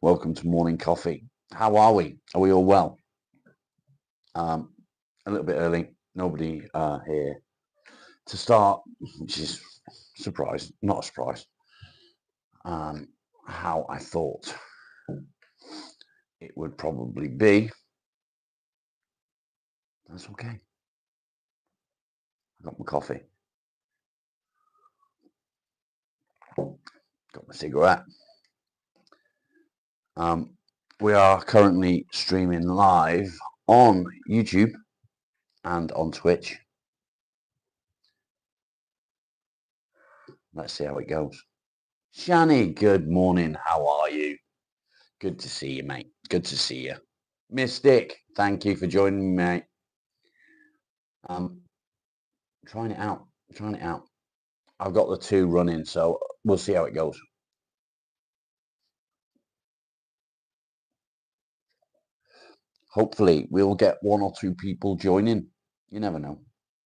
Welcome to Morning Coffee. How are we? Are we all well? A little bit early. Nobody here to start, which is surprise, not a surprise. How I thought it would probably be. That's okay. I got my coffee. Got my cigarette. We are currently streaming live on YouTube and on Twitch. Let's see how it goes. Shani, good morning. How are you? Good to see you, mate. Good to see you. Mystic, thank you for joining me, mate. Trying it out. I've got the two running, so we'll see how it goes. Hopefully, we'll get one or two people joining. You never know.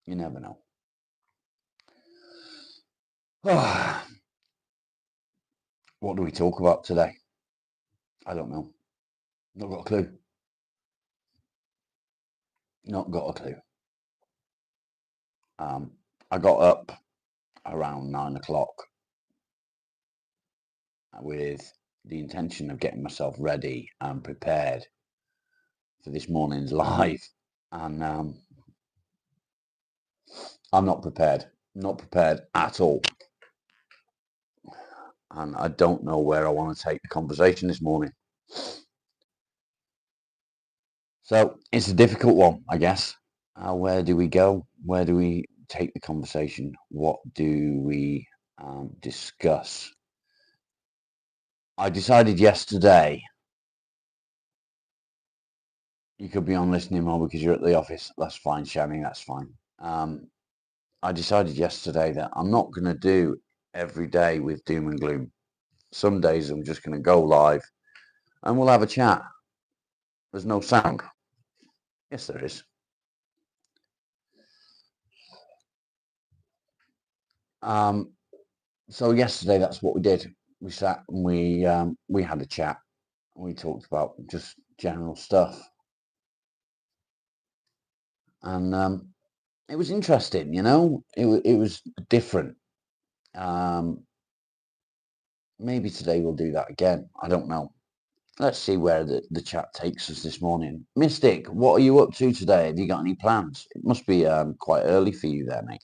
You never know. What do we talk about today? I don't know. Not got a clue. Not got a clue. I got up around 9 o'clock with the intention of getting myself ready and prepared for this morning's live, and I'm not prepared at all, and I don't know where I want to take the conversation this morning. So it's a difficult one, I guess. Where do we go? Where do we take the conversation? What do we discuss? I decided yesterday. You could be on listening mode because you're at the office. That's fine, Shani. That's fine. I decided yesterday that I'm not going to do every day with doom and gloom. Some days I'm just going to go live and we'll have a chat. There's no sound. Yes, there is. So yesterday, that's what we did. We sat and we had a chat. We talked about just general stuff, and it was interesting. It was different. Maybe today we'll do that again. I don't know. Let's see where the chat takes us this morning. Mystic, what are you up to today? Have you got any plans? It must be quite early for you there, mate.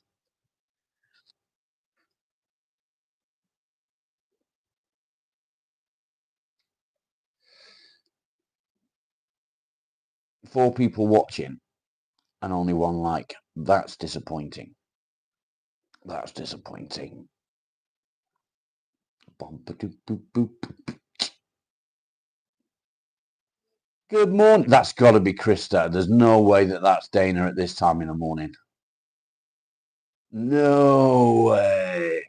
Four people watching and only one like. That's disappointing. That's disappointing. Good morning. That's got to be Krista. There's no way that that's Dana at this time in the morning. No way.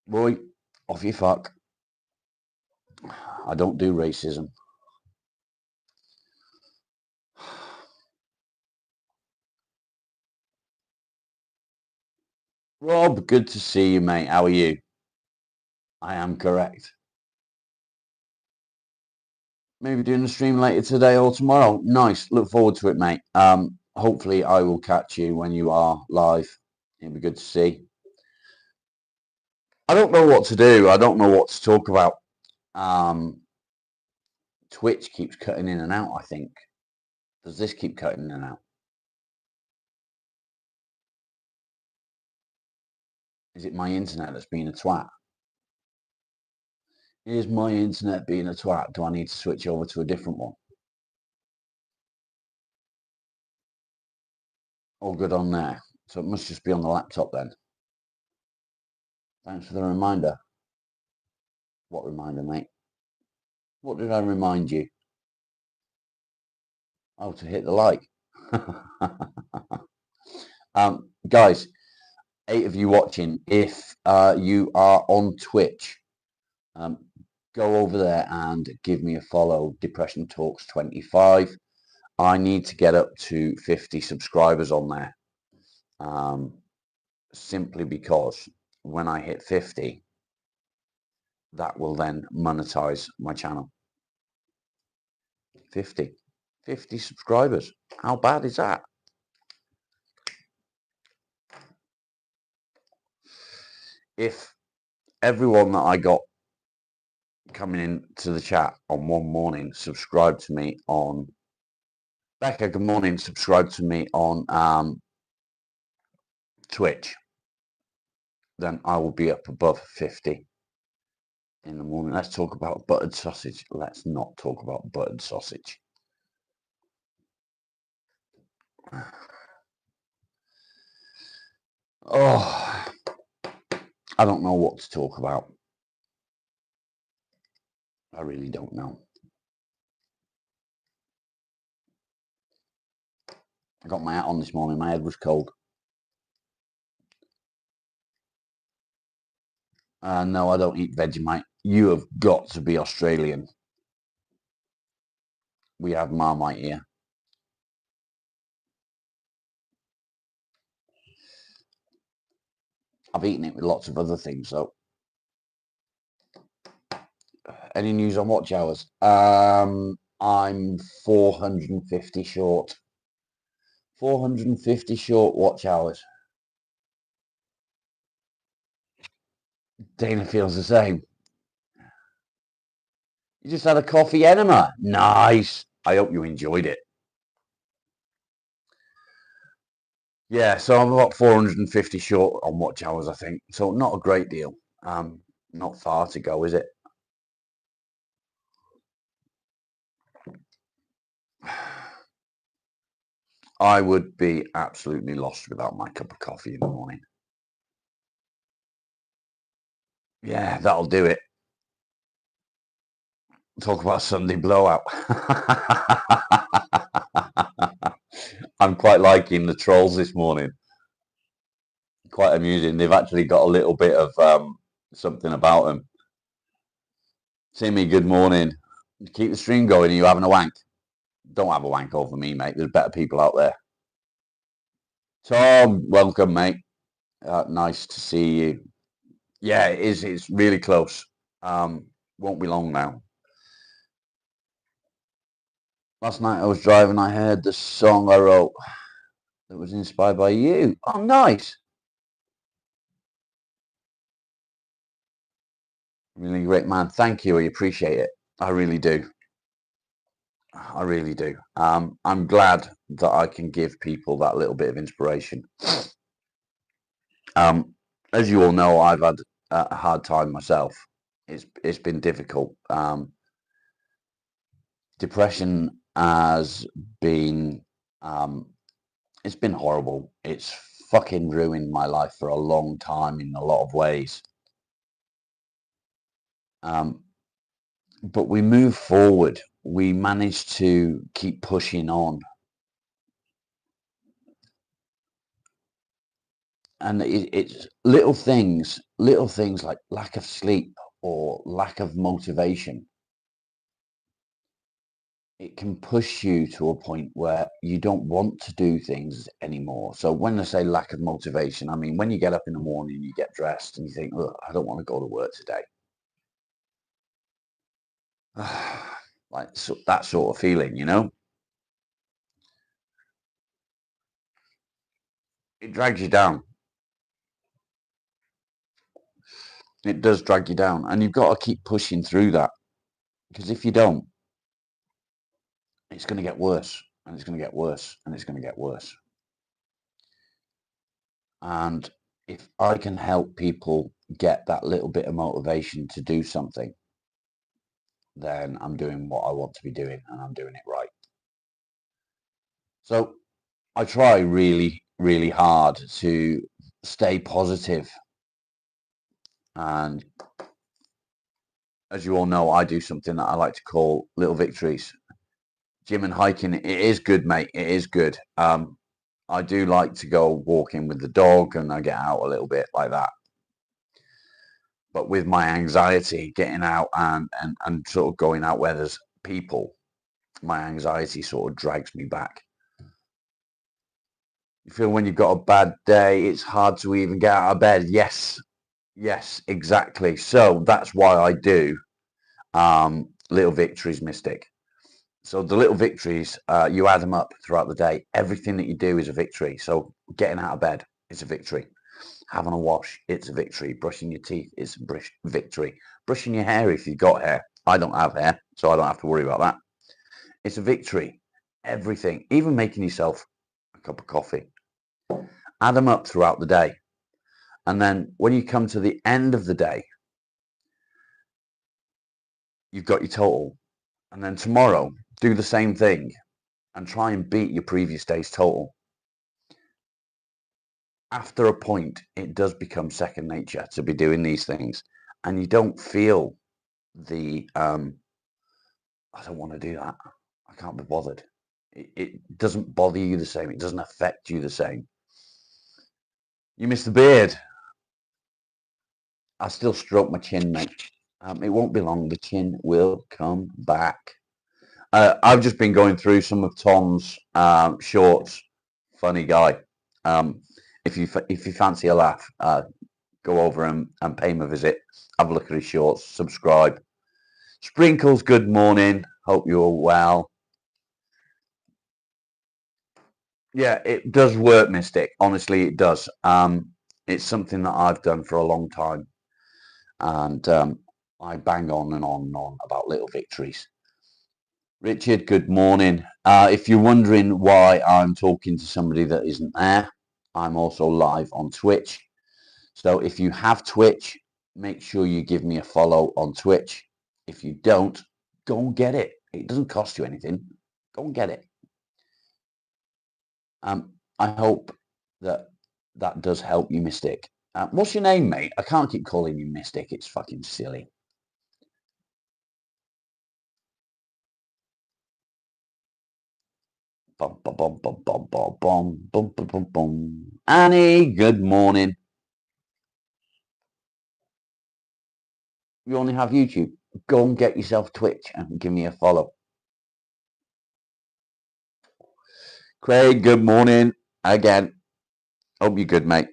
Roy, off you fuck. I don't do racism. Rob, good to see you, mate. How are you? I am correct. Maybe doing a stream later today or tomorrow. Nice. Look forward to it, mate. Hopefully I will catch you when you are live. It'll be good to see. I don't know what to do. I don't know what to talk about. Twitch keeps cutting in and out, I think. Does this keep cutting in and out? Is it my internet that's being a twat? Is my internet being a twat? Do I need to switch over to a different one? All good on there. So it must just be on the laptop then. Thanks for the reminder. What reminder, mate? What did I remind you? Oh, to hit the like. Guys, 8 of you watching, if you are on Twitch, go over there and give me a follow, Depression Talks 25. I need to get up to 50 subscribers on there, simply because when I hit 50, that will then monetize my channel. 50 subscribers. How bad is that? If everyone that I got coming into the chat on one morning subscribed to me on Becca, good morning, subscribe to me on Twitch, then I will be up above 50 in the morning. Let's talk about buttered sausage. Let's not talk about buttered sausage. Oh, I don't know what to talk about. I really don't know. I got my hat on this morning. My head was cold. No, I don't eat Vegemite. You have got to be Australian. We have Marmite here. I've eaten it with lots of other things, though. Any news on watch hours? I'm 450 short. 450 short watch hours. Dana feels the same. You just had a coffee enema. Nice. I hope you enjoyed it. Yeah, so I'm about 450 short on watch hours, I think. So not a great deal. Not far to go, is it? I would be absolutely lost without my cup of coffee in the morning. Yeah, that'll do it. Talk about Sunday blowout. I'm quite liking the trolls this morning. Quite amusing. They've actually got a little bit of something about them. Timmy, good morning. Keep the stream going. Are you having a wank? Don't have a wank over me, mate. There's better people out there. Tom, welcome, mate. Nice to see you. Yeah, it is. It's really close. Won't be long now. Last night I was driving. I heard the song I wrote that was inspired by you. Oh, nice. Really great, man. Thank you. I appreciate it. I really do. I really do. I'm glad that I can give people that little bit of inspiration. As you all know, I've had a hard time myself. It's been difficult. Depression has been it's been horrible. It's fucking ruined my life for a long time in a lot of ways. But we move forward. We manage to keep pushing on. And it's little things like lack of sleep or lack of motivation. It can push you to a point where you don't want to do things anymore. So when I say lack of motivation, I mean when you get up in the morning, you get dressed and you think, look, I don't want to go to work today. Like so, that sort of feeling, you know? It drags you down. It does drag you down. And you've got to keep pushing through that. Because if you don't, it's going to get worse. And it's going to get worse. And it's going to get worse. And if I can help people get that little bit of motivation to do something, then I'm doing what I want to be doing and I'm doing it right. So I try really, really hard to stay positive. And as you all know, I do something that I like to call little victories. Gym and hiking, it is good, mate. It is good. I do like to go walking with the dog and I get out a little bit like that. But with my anxiety, getting out and sort of going out where there's people, my anxiety sort of drags me back. You feel when you've got a bad day, it's hard to even get out of bed. Yes, Yes, exactly. So that's why I do little victories, Mystic. So the little victories, you add them up throughout the day. Everything that you do is a victory. So getting out of bed is a victory. Having a wash, it's a victory. Brushing your teeth, it's a victory. Brushing your hair if you've got hair. I don't have hair, so I don't have to worry about that. It's a victory. Everything, even making yourself a cup of coffee. Add them up throughout the day. And then when you come to the end of the day, you've got your total. And then tomorrow, do the same thing and try and beat your previous day's total. After a point, it does become second nature to be doing these things. And you don't feel the, I don't want to do that. I can't be bothered. It doesn't bother you the same. It doesn't affect you the same. You miss the beard. I still stroke my chin, mate. It won't be long. The chin will come back. I've just been going through some of Tom's shorts. Funny guy. Um, if you fancy a laugh, go over and pay him a visit. Have a look at his shorts. Subscribe. Sprinkles. Good morning. Hope you're well. Yeah, it does work, Mystic. Honestly, it does. It's something that I've done for a long time, and I bang on and on and on about little victories. Richard, good morning. If you're wondering why I'm talking to somebody that isn't there, I'm also live on Twitch. So if you have Twitch, make sure you give me a follow on Twitch. If you don't, go and get it. It doesn't cost you anything. Go and get it. I hope that that does help you, Mystic. What's your name, mate? I can't keep calling you Mystic. It's fucking silly. Bum, bum, bum, bum, bum, bum, bum, bum, bum, bum, bum. Annie, good morning. You only have YouTube. Go and get yourself Twitch and give me a follow. Craig, good morning. Again, hope you're good, mate.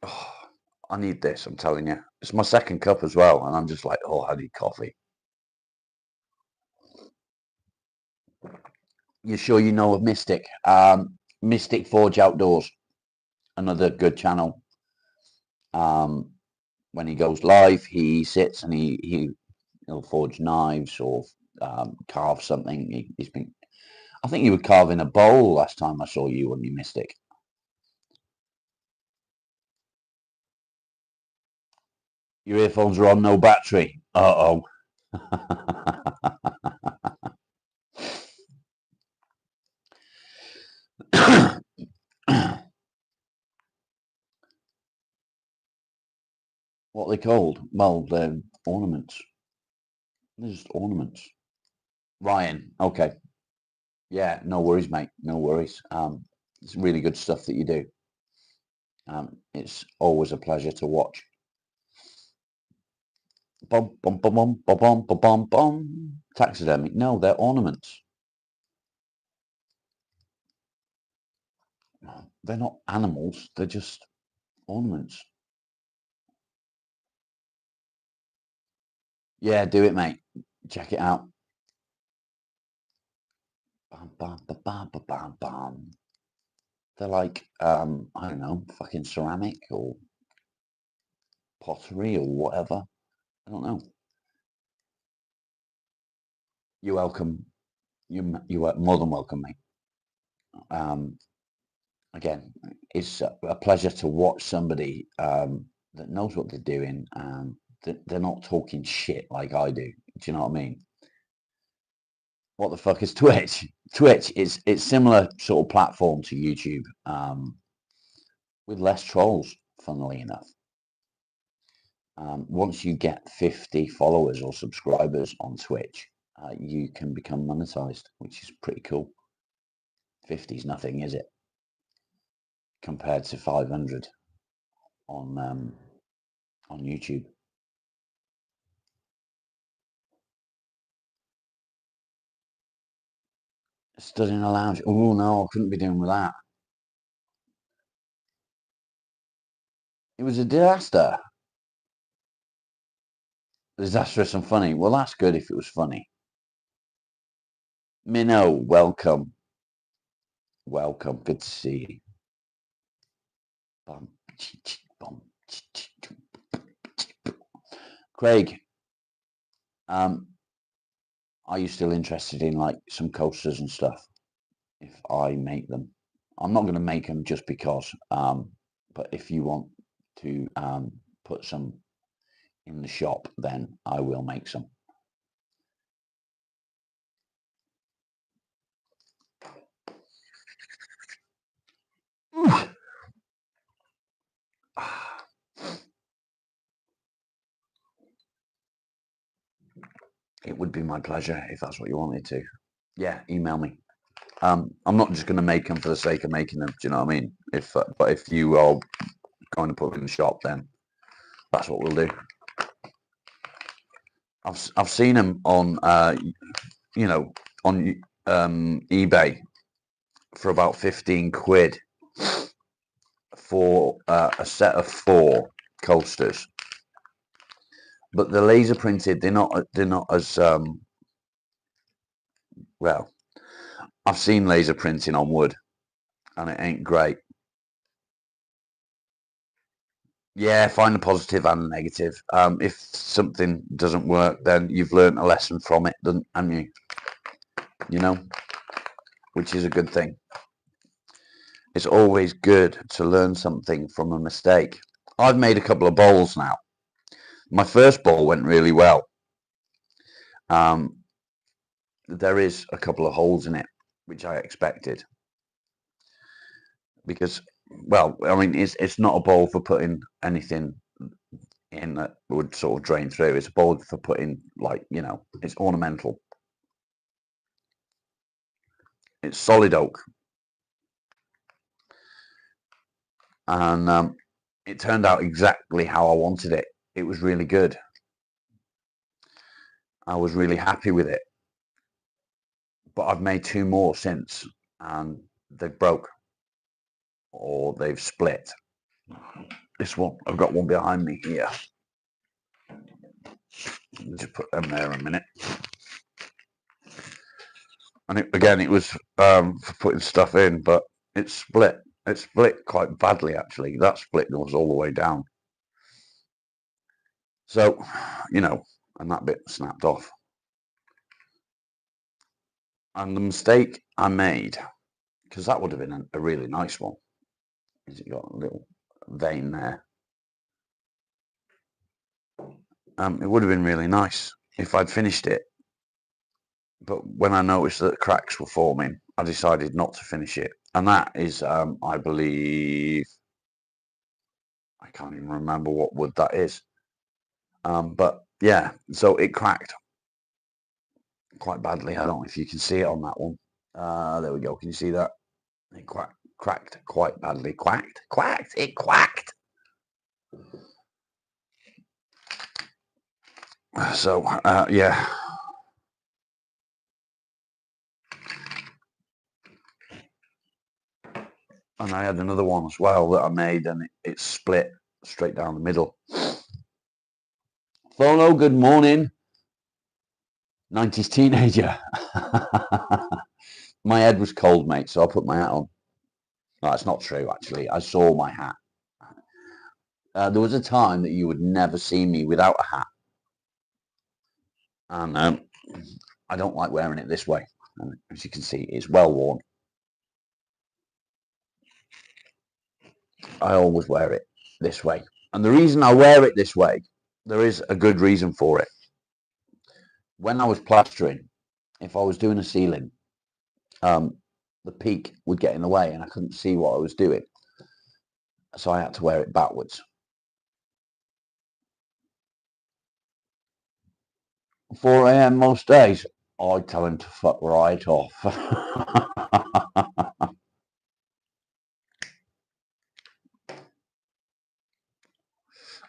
Oh, I need this, I'm telling you. It's my second cup as well, and I'm just like, oh, I need coffee. You sure you know of Mystic? Mystic Forge Outdoors, another good channel. When he goes live, he sits and he'll forge knives or carve something. He's been, I think you were carving a bowl last time I saw you on your Mystic. Your earphones are on no battery. Uh-oh. What are they called? Well, they're ornaments. They're just ornaments. Ryan, okay. Yeah, no worries, mate. No worries. It's really good stuff that you do. It's always a pleasure to watch. Bum, bum, bum, bum, bum, bum, bum, bum, bum. Taxidermy. No, they're ornaments. They're not animals. They're just ornaments. Yeah, do it, mate. Check it out. Bam, bam, bam, bam, bam, bam, bam. They're like, I don't know, fucking ceramic or pottery or whatever. I don't know. You're welcome. You are more than welcome, mate. Um, Again, it's a pleasure to watch somebody that knows what they're doing. They're not talking shit like I do. Do you know what I mean? What the fuck is Twitch? Twitch is it's similar sort of platform to YouTube, with less trolls, funnily enough. Once you get 50 followers or subscribers on Twitch, you can become monetized, which is pretty cool. 50 is nothing, is it? Compared to 500 on YouTube. Stood in a lounge. Oh no, I couldn't be doing with that. It was a disaster. Disastrous and funny. Well, that's good if it was funny. Minnow, welcome. Welcome. Good to see you. Bum, bum, Craig, are you still interested in like some coasters and stuff? If I make them, I'm not going to make them just because. But if you want to put some in the shop, then I will make some. It would be my pleasure if that's what you wanted to. Yeah, email me. I'm not just going to make them for the sake of making them. Do you know what I mean? But if you are going to put them in the shop, then that's what we'll do. I've seen them on you know, on eBay for about 15 quid for a set of 4 coasters. But the laser printed, they're not as well. I've seen laser printing on wood, and it ain't great. Yeah, find the positive and the negative. If something doesn't work, then you've learned a lesson from it, haven't you? You know, which is a good thing. It's always good to learn something from a mistake. I've made a couple of bowls now. My first bowl went really well. There is a couple of holes in it, which I expected. Because, well, I mean, it's not a bowl for putting anything in that would sort of drain through. It's a bowl for putting, like, you know, it's ornamental. It's solid oak. And it turned out exactly how I wanted it. It was really good. I was really happy with it. But I've made 2 more since, and they broke or they've split. This one, I've got one behind me here. Just put them there a minute. And it was for putting stuff in, but it split. It split quite badly, actually. That split goes all the way down. So, you know, and that bit snapped off. And the mistake I made, because that would have been a really nice one, is it got a little vein there. It would have been really nice if I'd finished it. But when I noticed that cracks were forming, I decided not to finish it. And that is, I believe, I can't even remember what wood that is. But yeah, so it cracked quite badly. I don't know if you can see it on that one. There we go. Can you see that? It cracked quite badly. Quacked. It quacked. So, yeah. And I had another one as well that I made, and it split straight down the middle. Tholo, good morning. 90s teenager. My head was cold, mate, so I put my hat on. No, that's not true, actually. I saw my hat. There was a time that you would never see me without a hat. And I don't like wearing it this way. And as you can see, it's well worn. I always wear it this way. And the reason I wear it this way, there is a good reason for it. When I was plastering, if I was doing a ceiling, the peak would get in the way and I couldn't see what I was doing. So I had to wear it backwards. 4 a.m. most days, I tell him to fuck right off.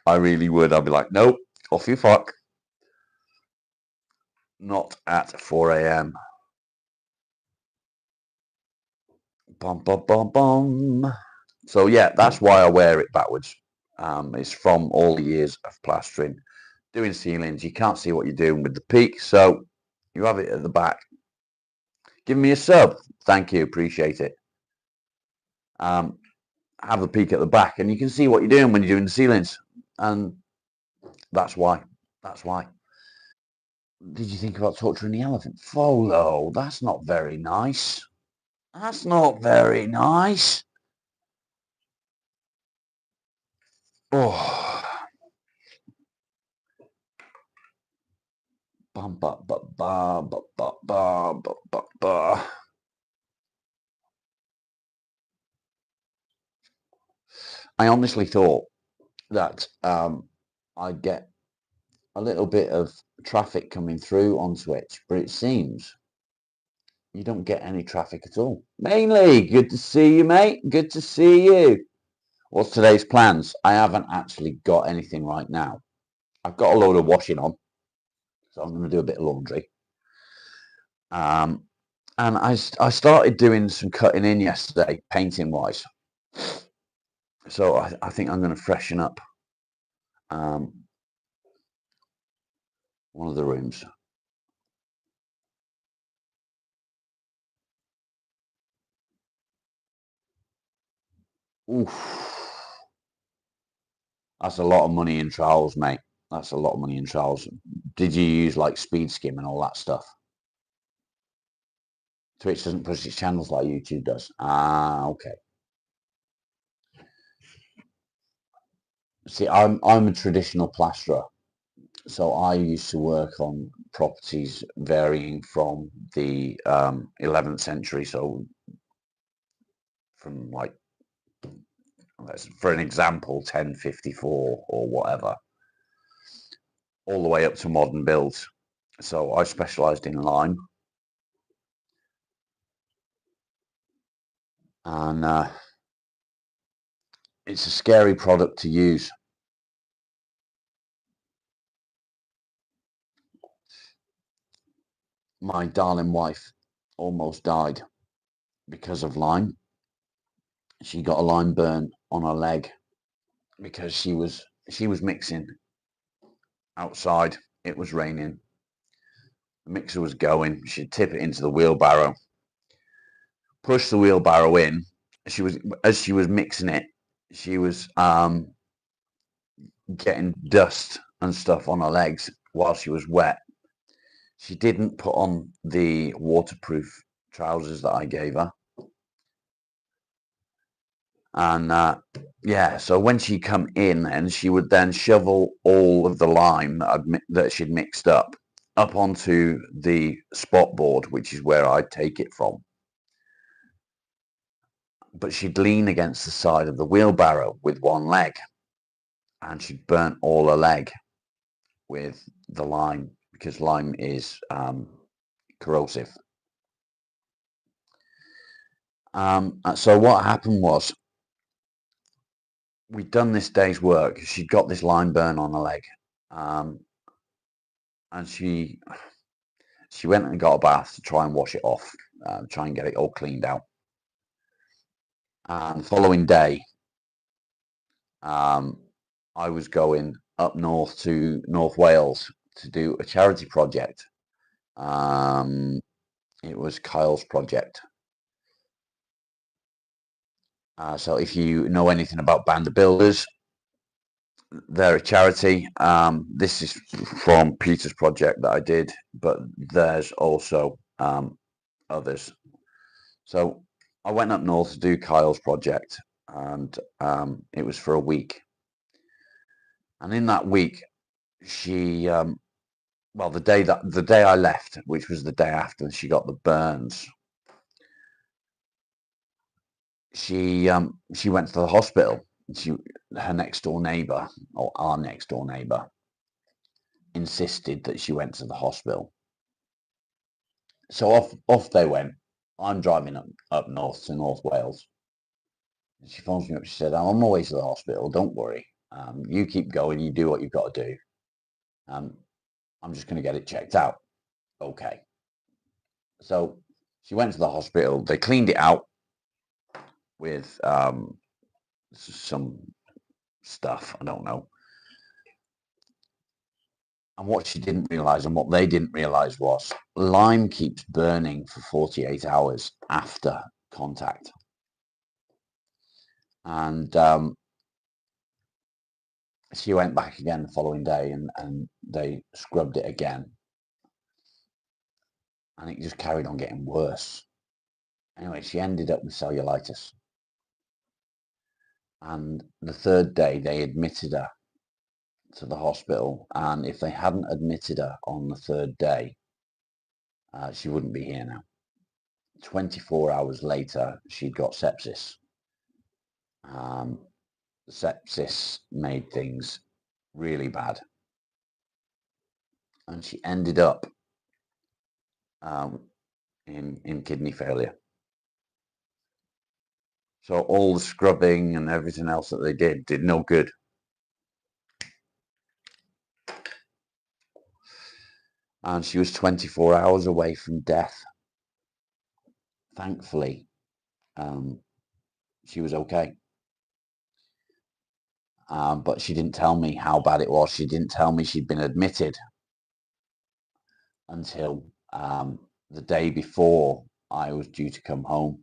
I really would. I'd be like, nope, off you fuck. Not at 4 a.m. Bum, bum, bum, bum. So yeah, that's why I wear it backwards. It's from all the years of plastering, doing ceilings. You can't see what you're doing with the peak, so you have it at the back. Give me a sub. Thank you. Appreciate it. Have the peak at the back, and you can see what you're doing when you're doing the ceilings. And that's why. That's why. Did you think about torturing the elephant? Folo, that's not very nice. That's not very nice. Oh. Bum, ba, ba, ba, ba, ba, ba, ba, ba, ba. I honestly thought that I'd get a little bit of traffic coming through on Twitch, but it seems you don't get any traffic at all. Mainly, good to see you, mate. Good to see you. What's today's plans? I haven't actually got anything right now. I've got a load of washing on, so I'm going to do a bit of laundry. And I started doing some cutting in yesterday, painting wise. So I think I'm going to freshen up one of the rooms. Oof. That's a lot of money in trials, mate. That's a lot of money in trials. Did you use like speed skim and all that stuff? Twitch doesn't push its channels like YouTube does. Ah, okay. See, I'm a traditional plasterer, so I used to work on properties varying from the 11th century, so from like, for an example, 1054 or whatever, all the way up to modern builds. So I specialised in lime, and it's a scary product to use. My darling wife almost died because of lime. She got a lime burn on her leg because she was mixing outside. It was raining. The mixer was going. She'd tip it into the wheelbarrow, push the wheelbarrow in. She was as she was mixing it, she was getting dust and stuff on her legs while she was wet. She didn't put on the waterproof trousers that I gave her. And yeah, so when she come in, and she would then shovel all of the lime that she'd mixed up onto the spot board, which is where I'd take it from. But she'd lean against the side of the wheelbarrow with one leg, and she'd burnt all her leg with the lime, because lime is corrosive. So what happened was, we'd done this day's work. She'd got this lime burn on her leg, and she went and got a bath to try and wash it off, try and get it all cleaned out. And the following day, I was going up north to North Wales to do a charity project. It was Kyle's project. So if you know anything about Band of Builders, they're a charity. This is from Peter's project that I did, but there's also others. So I went up north to do Kyle's project, and it was for a week. And in that week, she, well, the day I left, which was the day after she got the burns, she went to the hospital. Her next door neighbour, or our next door neighbour, insisted that she went to the hospital. So off they went. I'm driving up north to North Wales. She phones me up. She said, "I'm on my way to the hospital. Don't worry. You keep going. You do what you've got to do. I'm just going to get it checked out." Okay. So she went to the hospital. They cleaned it out with some stuff. I don't know. And what she didn't realise and what they didn't realise was lime keeps burning for 48 hours after contact. And she went back again the following day and they scrubbed it again. And it just carried on getting worse. Anyway, she ended up with cellulitis. And the third day, they admitted her to the hospital. And if they hadn't admitted her on the third day, she wouldn't be here now. 24 hours later, she'd got sepsis. Sepsis made things really bad. And she ended up in kidney failure. So all the scrubbing and everything else that they did no good. And she was 24 hours away from death. Thankfully, she was okay. But she didn't tell me how bad it was. She didn't tell me she'd been admitted until the day before I was due to come home.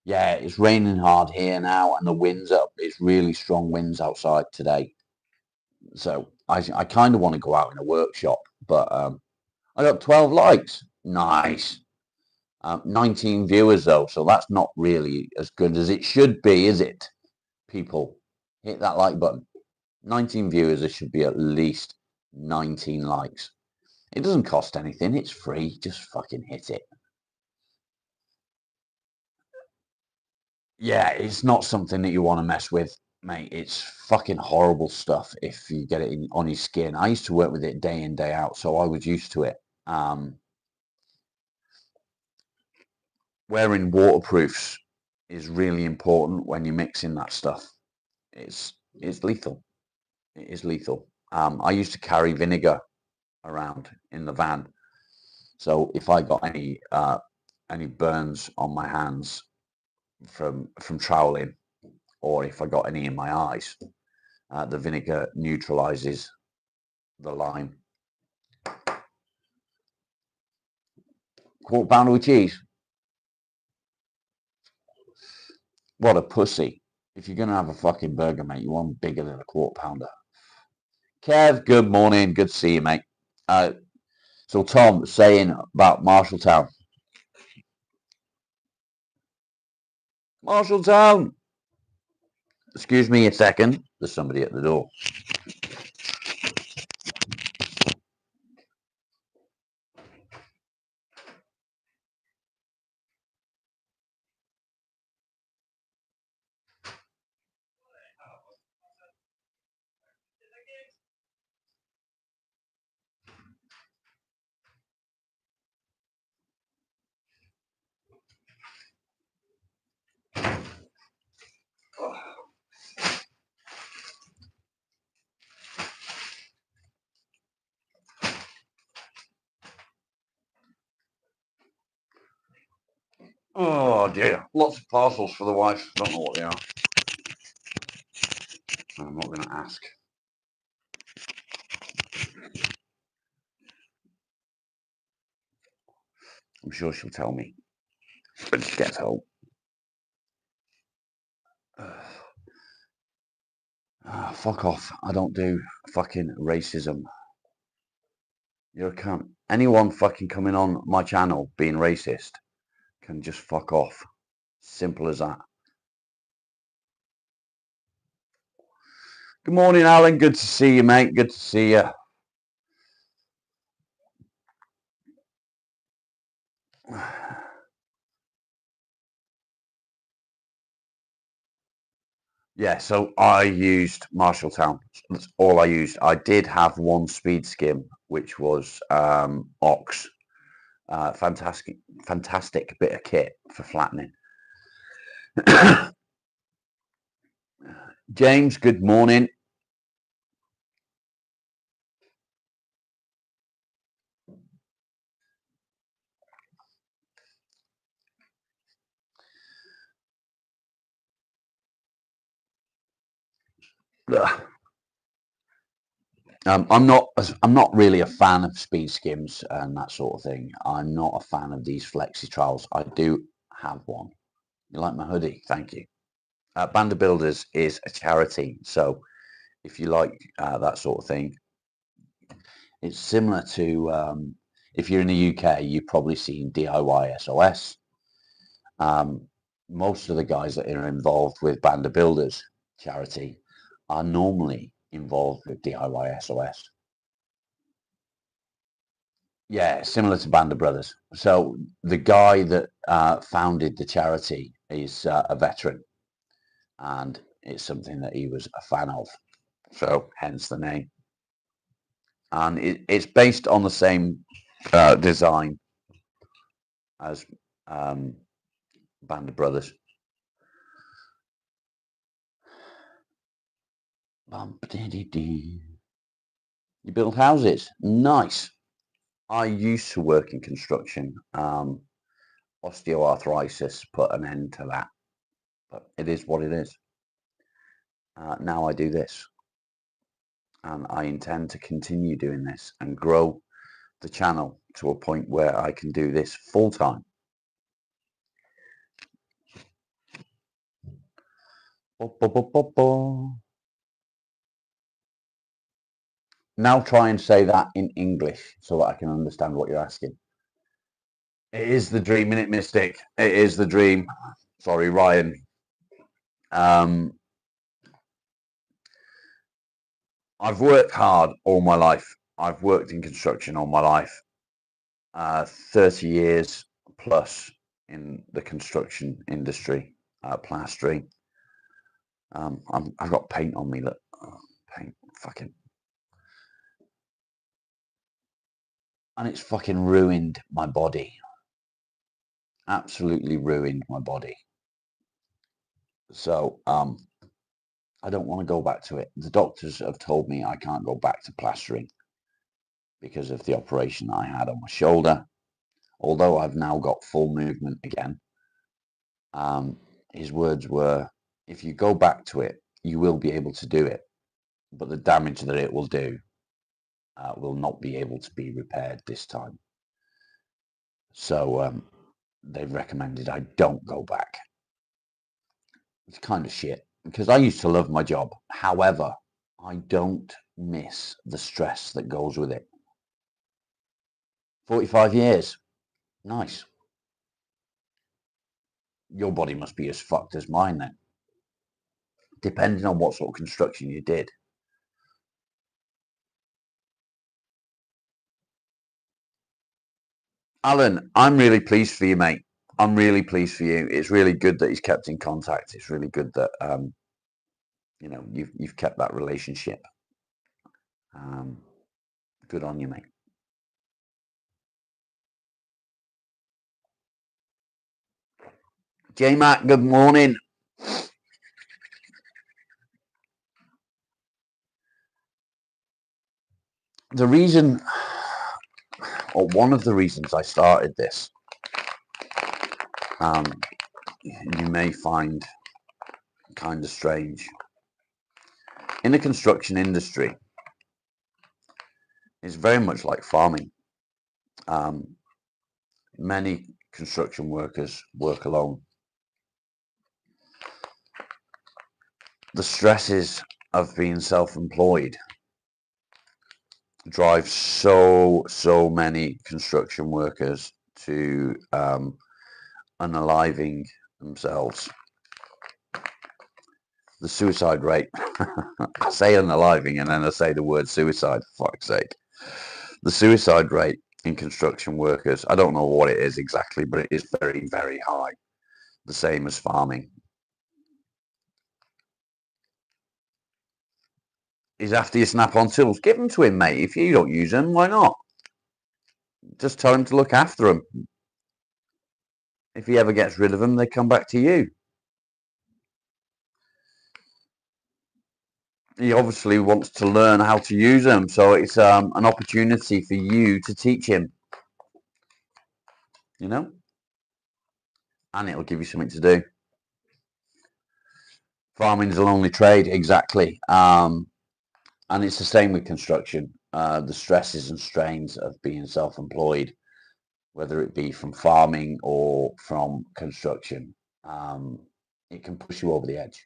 Yeah, it's raining hard here now and the wind's up. It's really strong winds outside today. So I kind of want to go out in a workshop, but I got 12 likes. Nice. 19 viewers though, so that's not really as good as it should be, is it? People, hit that like button. 19 viewers, there should be at least 19 likes. It doesn't cost anything, it's free, just fucking hit it. Yeah, it's not something that you want to mess with, mate. It's fucking horrible stuff if you get it on your skin. I used to work with it day in, day out, so I was used to it. Wearing waterproofs is really important when you're mixing that stuff. It's lethal. It is lethal. I used to carry vinegar around in the van, so if I got any burns on my hands from troweling, or if I got any in my eyes, the vinegar neutralizes the lime. Quarter pounder with cheese. What a pussy. If you're going to have a fucking burger, mate, you want bigger than a quarter pounder. Kev, good morning. Good to see you, mate. So Tom saying about Marshalltown. Marshalltown. Excuse me a second. There's somebody at the door. Oh dear, lots of parcels for the wife. Don't know what they are. I'm not going to ask. I'm sure she'll tell me when she gets home. Fuck off. I don't do fucking racism. You can't. Anyone fucking coming on my channel being racist can just fuck off. Simple as that. Good morning, Alan. Good to see you, mate. Good to see you. Yeah, so I used Marshalltown. That's all I used. I did have one speed skim, which was Ox. Fantastic bit of kit for flattening. James, good morning. I'm not really a fan of speed skims and that sort of thing. I'm not a fan of these flexi trials. I do have one. You like my hoodie? Thank you. Band of Builders is a charity, so if you like that sort of thing, it's similar to if you're in the UK, you've probably seen DIY SOS. Most of the guys that are involved with Band of Builders charity are normally involved with DIY SOS. Yeah, similar to Band of Brothers. So the guy that founded the charity is a veteran, and it's something that he was a fan of. So hence the name. And it's based on the same design as Band of Brothers. You build houses. Nice. I used to work in construction. Osteoarthritis put an end to that, but it is what it is. Now I do this, and I intend to continue doing this and grow the channel to a point where I can do this full time. Now try and say that in English so that I can understand what you're asking. It is the dream, innit, Mystic? It is the dream. Sorry, Ryan. I've worked hard all my life. I've worked in construction all my life. 30 years plus in the construction industry, plastering. I've got paint on me. Look, paint, fucking, and it's fucking ruined my body. Absolutely ruined my body. So I don't want to go back to it. The doctors have told me I can't go back to plastering because of the operation I had on my shoulder. Although I've now got full movement again. His words were, if you go back to it, you will be able to do it, but the damage that it will do will not be able to be repaired this time. So they've recommended I don't go back. It's kind of shit because I used to love my job. However, I don't miss the stress that goes with it. 45 years. Nice. Your body must be as fucked as mine then. Depending on what sort of construction you did. Alan, I'm really pleased for you, mate. I'm really pleased for you. It's really good that he's kept in contact. It's really good that you know you've kept that relationship. Good on you, mate. J Mac, good morning. The reason, or one of the reasons I started this, you may find kind of strange. In the construction industry, it's very much like farming. Many construction workers work alone. The stresses of being self-employed drive so many construction workers to unaliving themselves. The suicide rate, I say unaliving and then I say the word suicide, for fuck's sake. The suicide rate in construction workers, I don't know what it is exactly, but it is very, very high. The same as farming. He's after your snap-on tools. Give them to him, mate. If you don't use them, why not? Just tell him to look after them. If he ever gets rid of them, they come back to you. He obviously wants to learn how to use them, so it's an opportunity for you to teach him. You know? And it'll give you something to do. Farming's a lonely trade, exactly. And it's the same with construction. The stresses and strains of being self-employed, whether it be from farming or from construction, it can push you over the edge.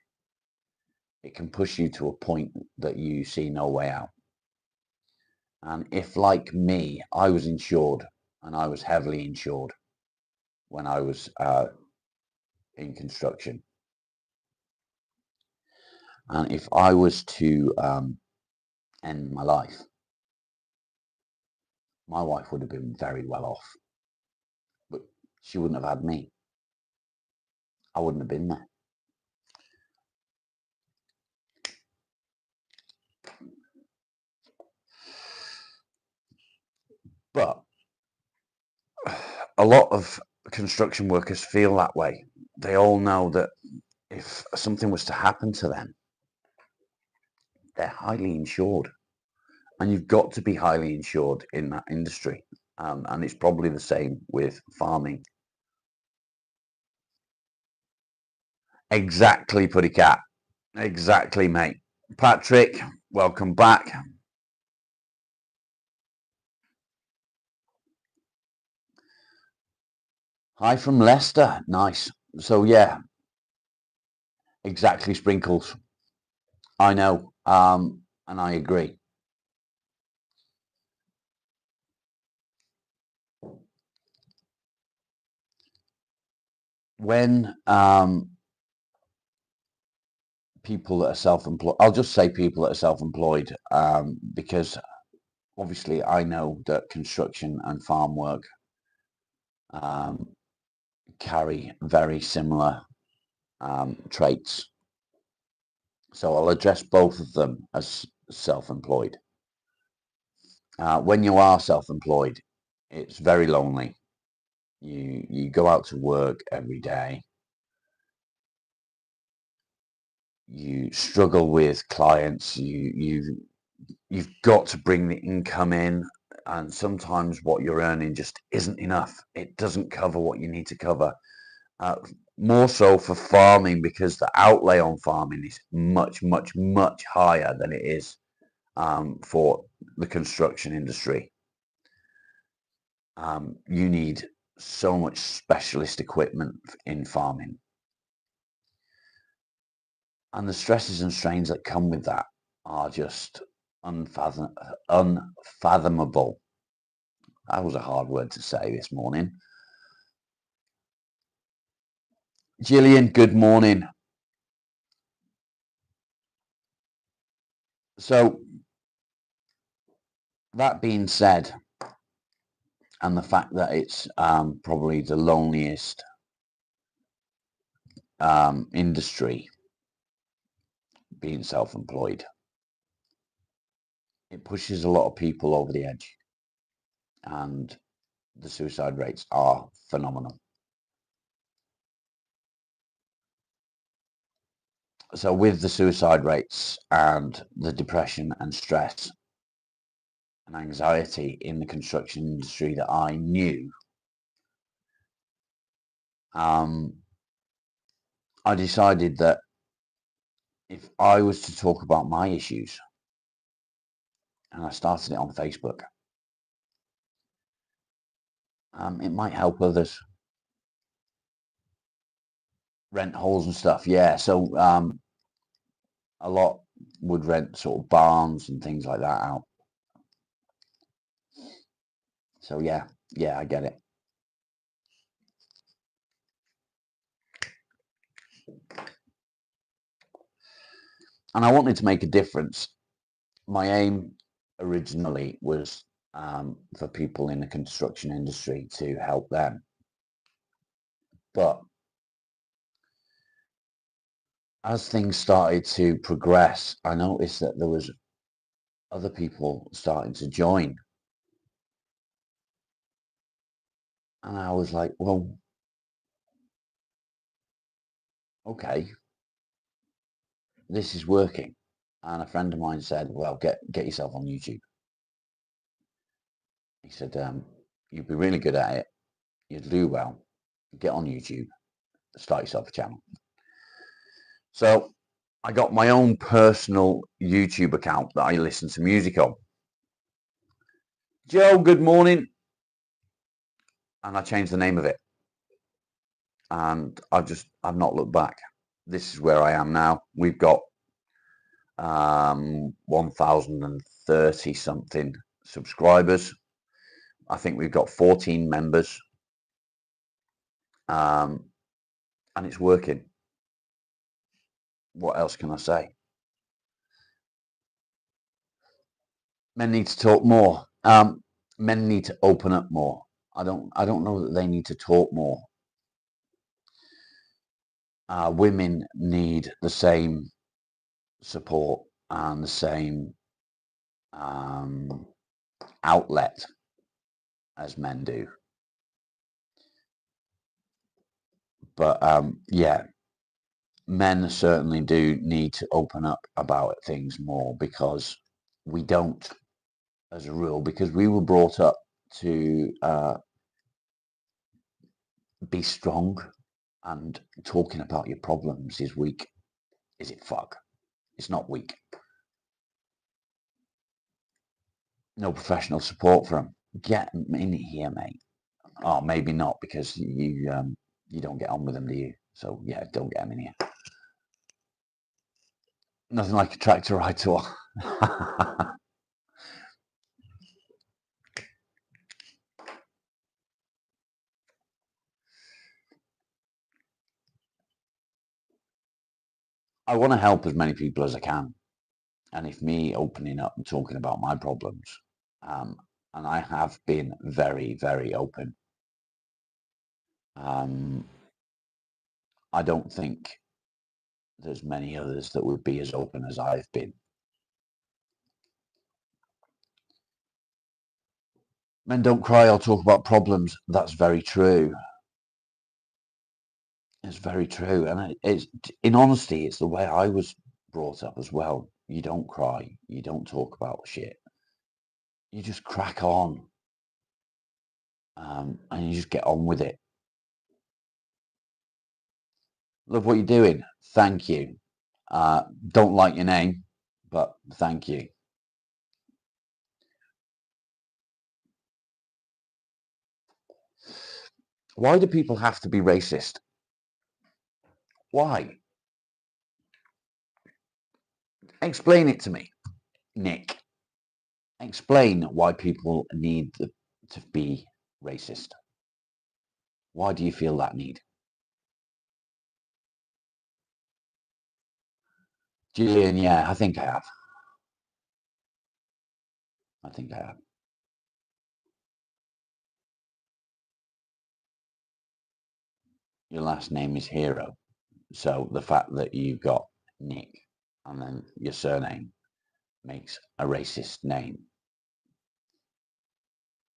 It can push you to a point that you see no way out. And if, like me, I was insured, and I was heavily insured when I was in construction, and if I was to end my life, my wife would have been very well off, but she wouldn't have had me. I wouldn't have been there. But a lot of construction workers feel that way. They all know that if something was to happen to them, they're highly insured. And you've got to be highly insured in that industry. And it's probably the same with farming. Exactly, Putty Cat. Exactly, mate. Patrick, welcome back. Hi from Leicester. Nice. So yeah, exactly, Sprinkles. I know. And I agree. When people that are self-employed, I'll just say people that are self-employed, because obviously I know that construction and farm work carry very similar traits. So I'll address both of them as self-employed. When you are self-employed, it's very lonely. You go out to work every day. You struggle with clients. You've got to bring the income in, and sometimes what you're earning just isn't enough. It doesn't cover what you need to cover. More so for farming, because the outlay on farming is much, much, much higher than it is for the construction industry. You need so much specialist equipment in farming. And the stresses and strains that come with that are just unfathomable. That was a hard word to say this morning. Gillian, good morning. So, that being said, and the fact that it's probably the loneliest industry, being self-employed, it pushes a lot of people over the edge, and the suicide rates are phenomenal. So with the suicide rates and the depression and stress and anxiety in the construction industry that I knew, I decided that if I was to talk about my issues, and I started it on Facebook, it might help others. Rent holes and stuff, yeah. So a lot would rent sort of barns and things like that out. So yeah, I get it. And I wanted to make a difference. My aim originally was for people in the construction industry to help them. But as things started to progress, I noticed that there was other people starting to join. And I was like, well, okay, this is working. And a friend of mine said, well, get yourself on YouTube. He said, you'd be really good at it. You'd do well. Get on YouTube, start yourself a channel. So I got my own personal YouTube account that I listen to music on. Joe, good morning. And I changed the name of it. And I've not looked back. This is where I am now. We've got 1,030 something subscribers. I think we've got 14 members. And it's working. What else can I say? Men need to talk more. Men need to open up more. I don't know that they need to talk more. Women need the same support and the same outlet as men do. But yeah, men certainly do need to open up about things more, because we don't, as a rule, because we were brought up to be strong, and talking about your problems is weak. Is it fuck? It's not weak. No professional support from. Get them in here, mate. Oh, maybe not, because you don't get on with them, do you? So yeah, don't get them in here. Nothing like a tractor ride tour. I want to help as many people as I can. And if me opening up and talking about my problems, and I have been very, very open, I don't think there's many others that would be as open as I've been. Men don't cry or talk about problems. That's very true. It's very true. And it's, in honesty, it's the way I was brought up as well. You don't cry. You don't talk about shit. You just crack on. And you just get on with it. Love what you're doing. Thank you. Don't like your name, but thank you. Why do people have to be racist? Why? Explain it to me, Nick. Explain why people need to be racist. Why do you feel that need? Gillian, yeah, I think I have. I think I have. Your last name is Hero. So the fact that you've got Nick and then your surname makes a racist name.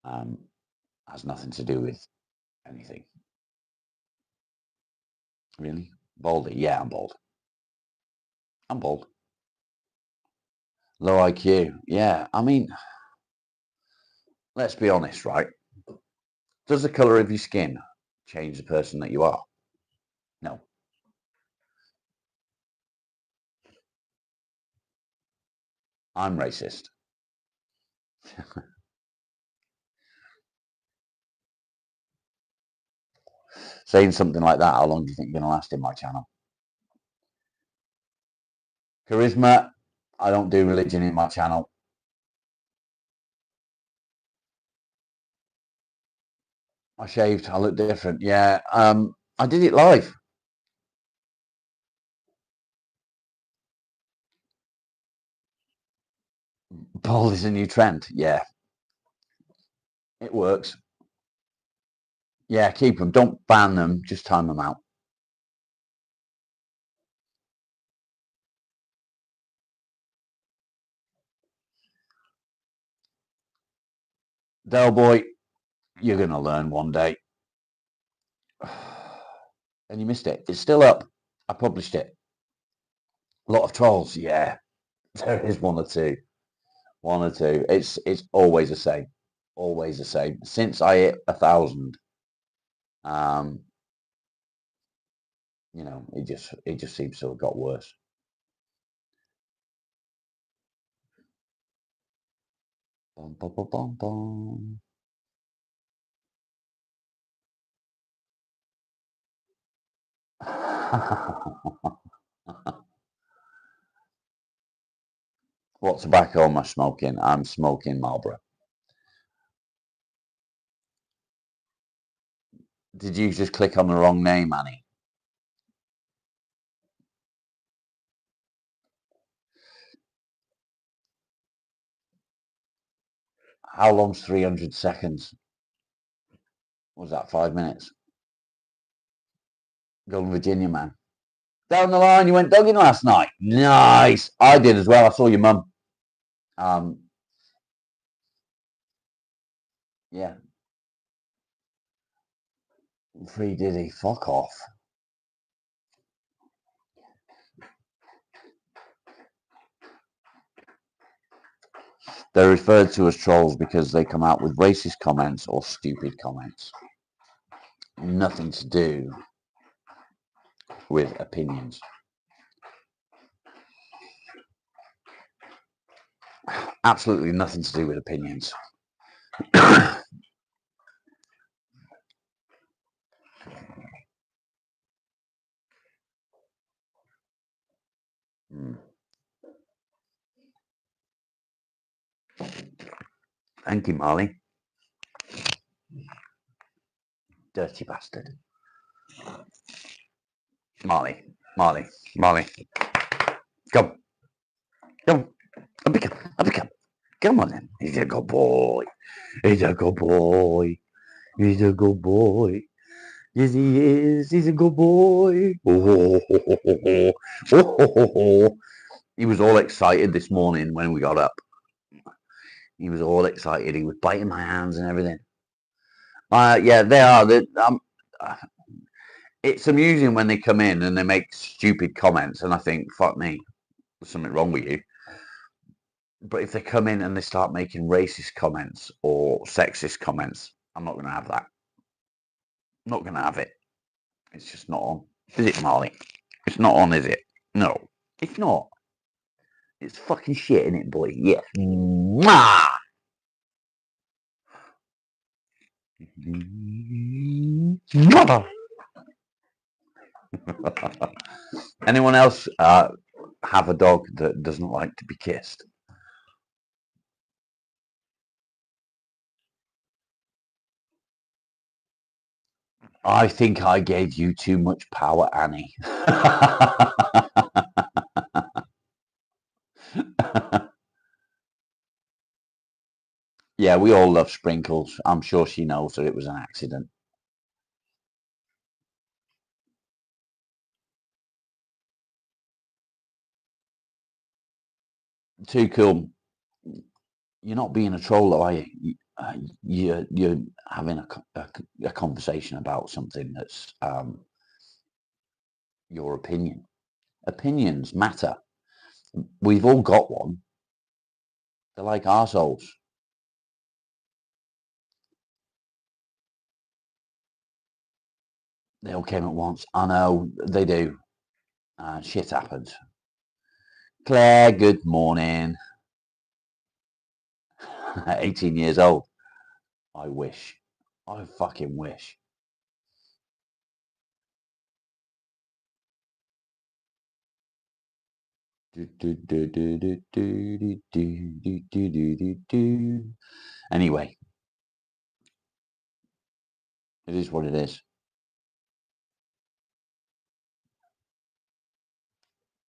Has nothing to do with anything. Really? Baldy? Yeah, I'm bald. I'm bald. Low IQ? Yeah, I mean, let's be honest, right? Does the colour of your skin change the person that you are? No. I'm racist. Saying something like that, how long do you think you're going to last in my channel? Charisma, I don't do religion in my channel. I shaved, I look different. Yeah, I did it live. Bald is a new trend. Yeah, it works. Yeah, keep them. Don't ban them. Just time them out. Del boy, you're going to learn one day. And you missed it. It's still up. I published it. A lot of trolls. Yeah, there is one or two. One or two. It's always the same. Always the same. Since I hit 1,000, you know, it just seems to have got worse. Bum, bum, bum, bum, bum. What tobacco am I smoking? I'm smoking Marlboro. Did you just click on the wrong name, Annie? How long's 300 seconds? Was that 5 minutes? Golden Virginia, man. Down the line, you went dogging last night. Nice. I did as well. I saw your mum. Yeah. Free Diddy. Fuck off. They're referred to as trolls because they come out with racist comments or stupid comments. Nothing to do with opinions. Absolutely nothing to do with opinions. Thank you, Marley. Dirty bastard. Marley. Come. Come. Up you come. Come on then. He's a good boy. He's a good boy. He's a good boy. Yes, he is. He's a good boy. Oh, ho, ho, ho, ho. Oh, ho, ho, ho. He was all excited this morning when we got up. He was all excited. He was biting my hands and everything. Yeah, they are. It's amusing when they come in and they make stupid comments, and I think, fuck me, there's something wrong with you. But if they come in and they start making racist comments or sexist comments, I'm not going to have that. I'm not going to have it. It's just not on. Is it, Marley? It's not on, is it? No, it's not. It's fucking shit, isn't it, boy? Yes. Mwah! Anyone else have a dog that doesn't like to be kissed? I think I gave you too much power, Annie. Yeah, we all love Sprinkles. I'm sure she knows that it was an accident. Too cool. You're not being a troll, though, are you? You're having a conversation about something that's your opinion. Opinions matter. We've all got one. They're like arseholes. They all came at once. I know they do. Shit happens. Claire, good morning. 18 years old. I wish. I fucking wish. Anyway, it is what it is.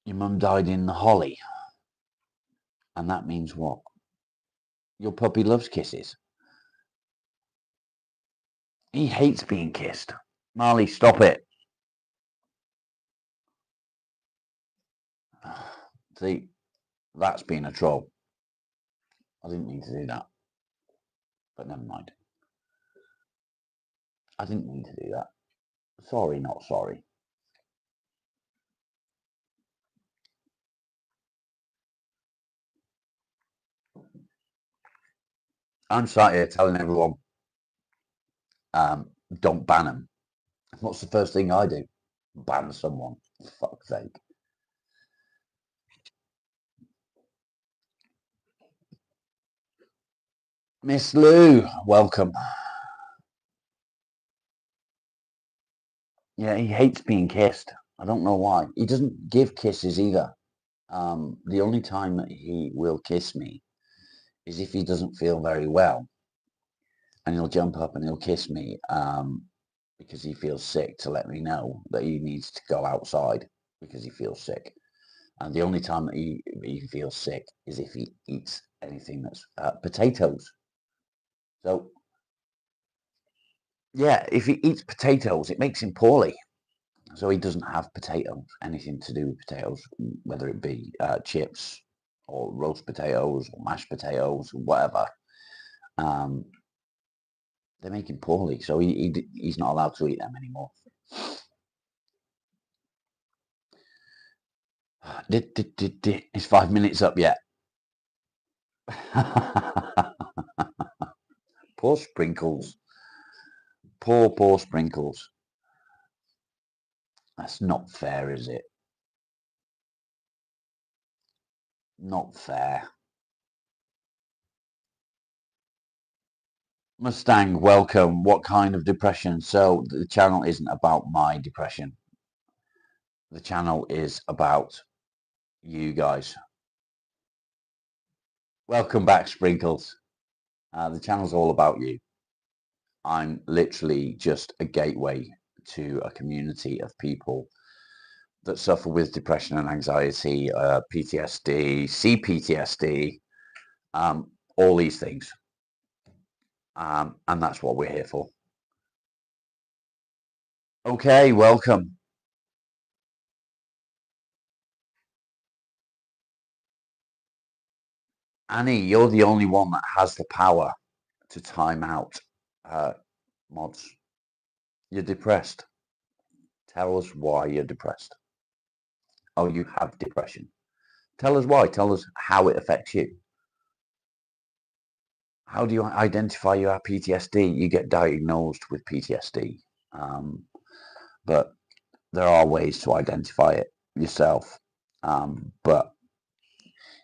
Your mum died in the holly. And that means what? Your puppy loves kisses. He hates being kissed. Marley, stop it. See, that's being a troll. I didn't mean to do that. But never mind. I didn't mean to do that. Sorry, not sorry. I'm sat here telling everyone, don't ban them. What's the first thing I do? Ban someone. For fuck's sake. Miss Lou, welcome. Yeah, he hates being kissed. I don't know why. He doesn't give kisses either. The only time that he will kiss me is if he doesn't feel very well, and he'll jump up and he'll kiss me because he feels sick, to let me know that he needs to go outside because he feels sick. And the only time that he feels sick is if he eats anything that's potatoes. So yeah, if he eats potatoes, it makes him poorly. So he doesn't have potatoes, anything to do with potatoes, whether it be chips or roast potatoes or mashed potatoes or whatever. Um, they make him poorly, so he's not allowed to eat them anymore. It's 5 minutes up yet. Poor Sprinkles. Poor Sprinkles. That's not fair, is it? Not fair. Mustang, welcome. What kind of depression? So the channel isn't about my depression. The channel is about you guys. Welcome back, Sprinkles. The channel's all about you. I'm literally just a gateway to a community of people that suffer with depression and anxiety, PTSD, CPTSD, all these things. And that's what we're here for. Okay, welcome. Annie, you're the only one that has the power to time out mods. You're depressed. Tell us why you're depressed. Oh, you have depression. Tell us why. Tell us how it affects you. How do you identify you have PTSD? You get diagnosed with PTSD. But there are ways to identify it yourself. But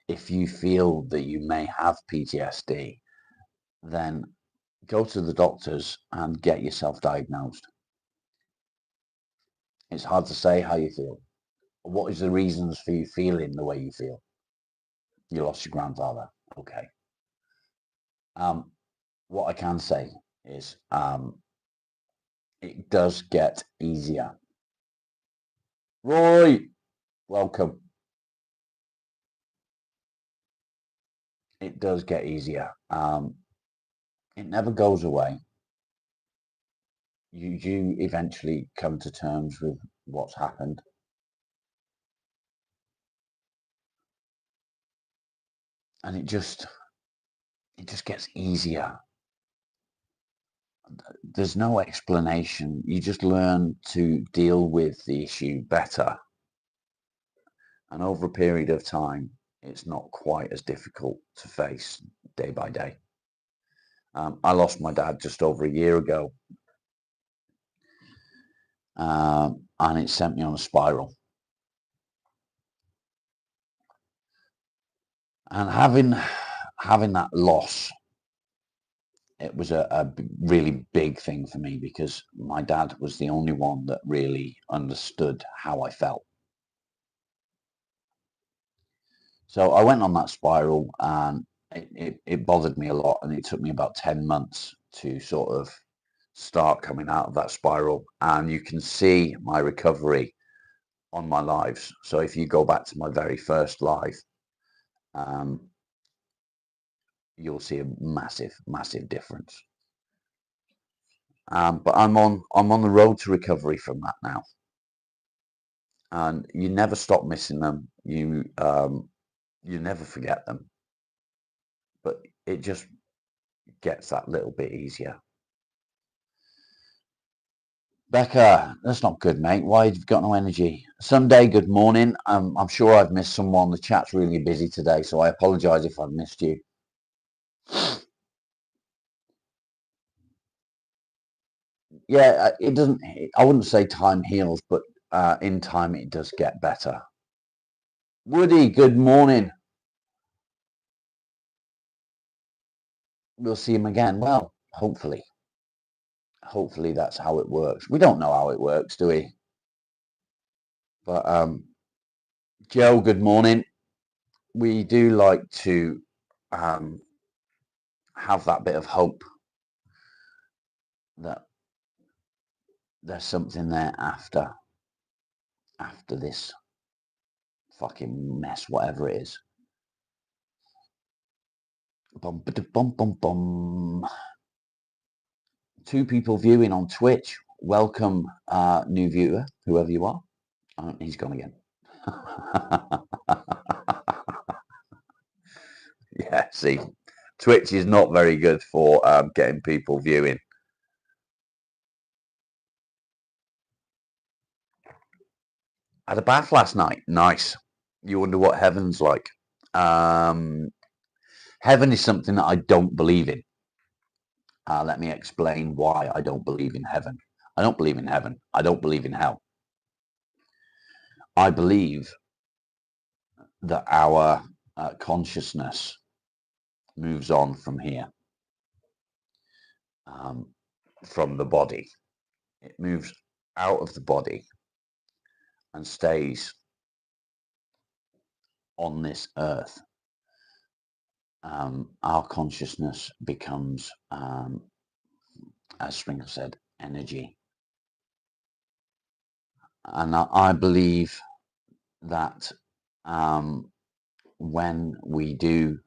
if you feel that you may have PTSD, then go to the doctors and get yourself diagnosed. It's hard to say how you feel. What is the reasons for you feeling the way you feel? You lost your grandfather. Okay. What I can say is it does get easier. Roy, welcome. It does get easier. It never goes away. You do eventually come to terms with what's happened. And it just gets easier. There's no explanation. You just learn to deal with the issue better. And over a period of time, it's not quite as difficult to face day by day. I lost my dad just over a year ago. And it sent me on a spiral. And having that loss, it was a really big thing for me because my dad was the only one that really understood how I felt. So I went on that spiral and it bothered me a lot, and it took me about 10 months to sort of start coming out of that spiral. And you can see my recovery on my lives. So if you go back to my very first live, you'll see a massive difference. But I'm on the road to recovery from that now. And you never stop missing them. You never forget them. But it just gets that little bit easier. Becca, that's not good, mate. Why have you got no energy? Sunday, good morning. I'm sure I've missed someone. The chat's really busy today, so I apologise if I've missed you. Yeah, it doesn't. I wouldn't say time heals, but in time it does get better. Woody, good morning. we'll see him again. Well, hopefully. Hopefully that's how it works. We don't know how it works, do we? But Joe, good morning. We do like to have that bit of hope that there's something there after this fucking mess, whatever it is. Bum, bum, bum, bum. 2 people viewing on Twitch. Welcome, new viewer, whoever you are. Oh, he's gone again. Yeah, see, Twitch is not very good for getting people viewing. Had a bath last night. Nice. You wonder what heaven's like. Heaven is something that I don't believe in. Let me explain why I don't believe in heaven. I don't believe in heaven. I don't believe in hell. I believe that our consciousness moves on from here, from the body. It moves out of the body and stays on this earth. Our consciousness becomes, as Sprinkle said, energy. And I believe that when we do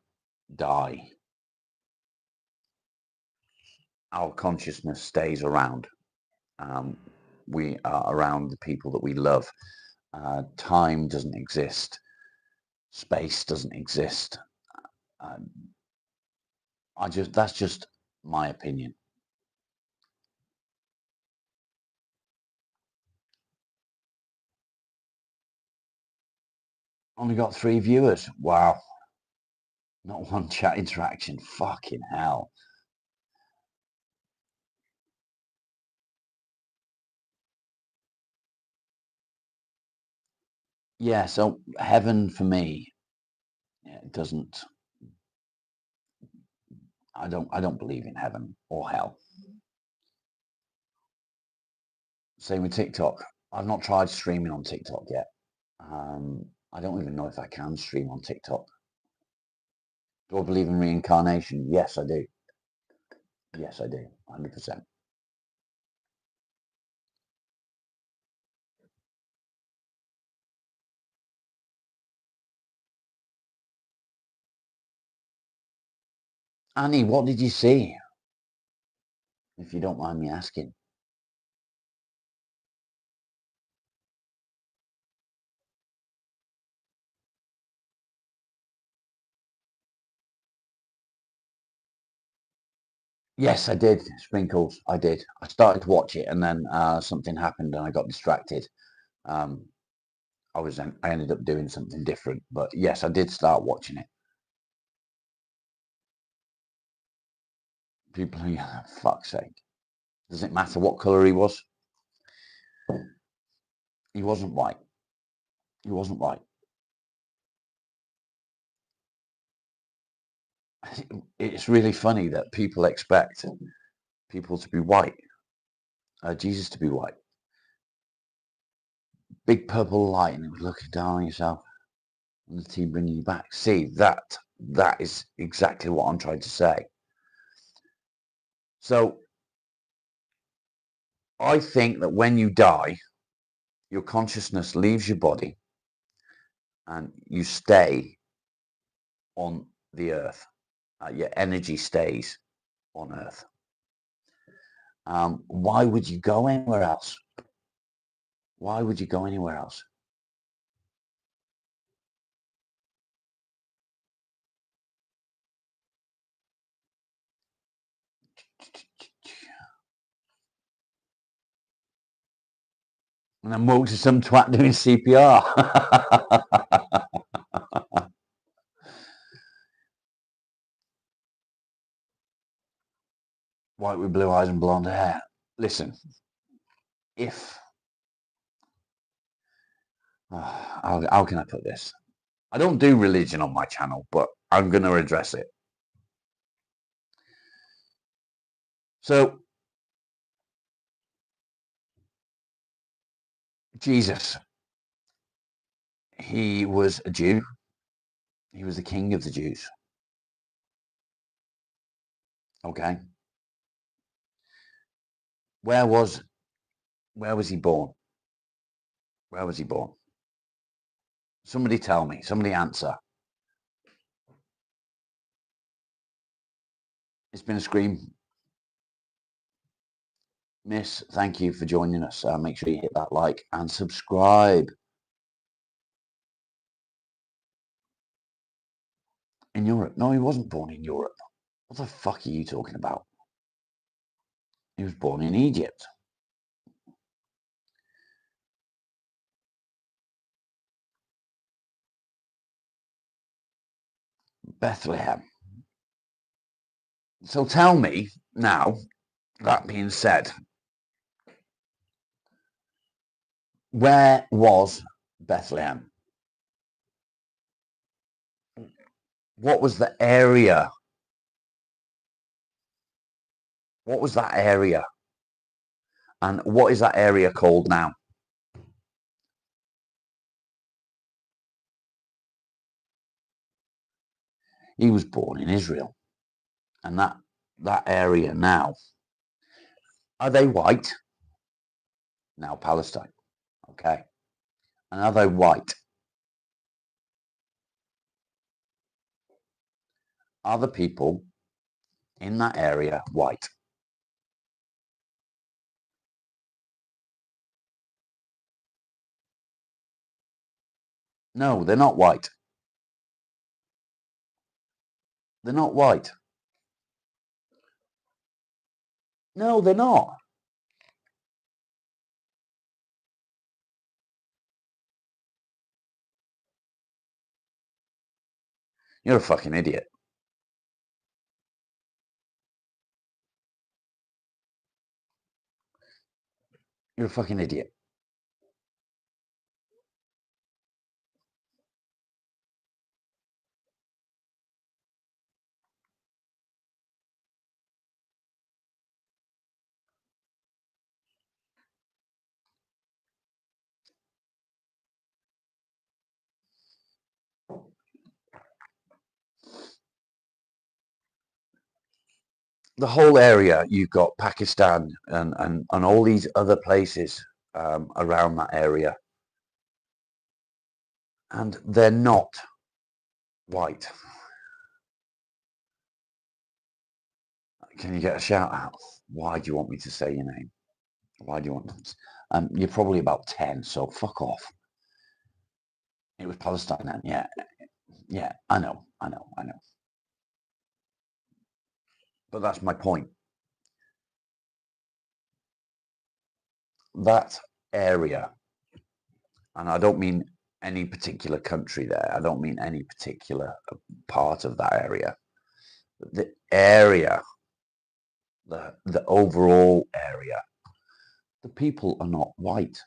die, our consciousness stays around. We are around the people that we love. Time doesn't exist. Space doesn't exist. That's just my opinion. Only got 3 viewers. Wow. Not one chat interaction. Fucking hell. Yeah, so heaven for me, it doesn't. I don't believe in heaven or hell. Same with TikTok. I've not tried streaming on TikTok yet. I don't even know if I can stream on TikTok. Do I believe in reincarnation? Yes, I do. Yes, I do. 100%. Annie, what did you see? If you don't mind me asking. Yes, I did. Sprinkles, I did. I started to watch it and then something happened and I got distracted. I ended up doing something different. But yes, I did start watching it. People, fuck's sake. Does it matter what colour he was? He wasn't white. He wasn't white. It's really funny that people expect people to be white, Jesus to be white. Big purple light and it was looking down on yourself and the team bringing you back. See, that is exactly what I'm trying to say. So I think that when you die, your consciousness leaves your body and you stay on the earth. Your energy stays on earth. Why would you go anywhere else? Why would you go anywhere else? And then woke to some twat doing CPR. White with blue eyes and blonde hair. Listen, if how can I put this? I don't do religion on my channel, but I'm going to address it. So Jesus, he was a Jew. He was the king of the Jews. Okay. Where was he born? Where was he born? Somebody tell me. Somebody answer. It's been a scream. Miss, thank you for joining us. Make sure you hit that like and subscribe. In Europe? No, he wasn't born in Europe. What the fuck are you talking about? He was born in Egypt. Bethlehem. So tell me now, that being said, where was Bethlehem? What was the area? What was that area? And what is that area called now? He was born in Israel. And that area now, are they white? Now Palestine. Okay. And are they white? Are the people in that area white? No, they're not white. They're not white. No, they're not. You're a fucking idiot. You're a fucking idiot. The whole area, you've got Pakistan and all these other places around that area. And they're not white. Can you get a shout out? Why do you want me to say your name? Why do you want to? You're probably about 10, so fuck off. It was Palestine then, yeah. Yeah, I know. But that's my point. That area, and I don't mean any particular country there. I don't mean any particular part of that area. The area, the overall area, the people are not white.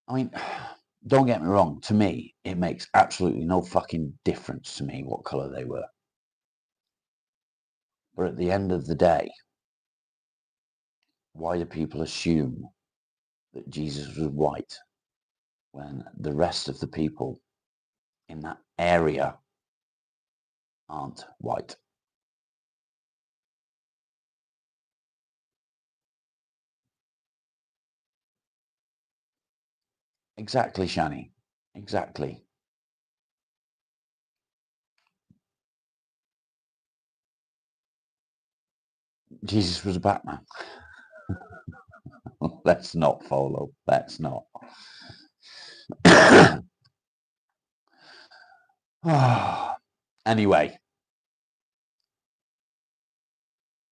I mean, don't get me wrong. To me, it makes absolutely no fucking difference to me what color they were. But at the end of the day, why do people assume that Jesus was white when the rest of the people in that area aren't white? Exactly, Shani. Exactly. Jesus was a Batman. Let's not follow. Let's not. Anyway,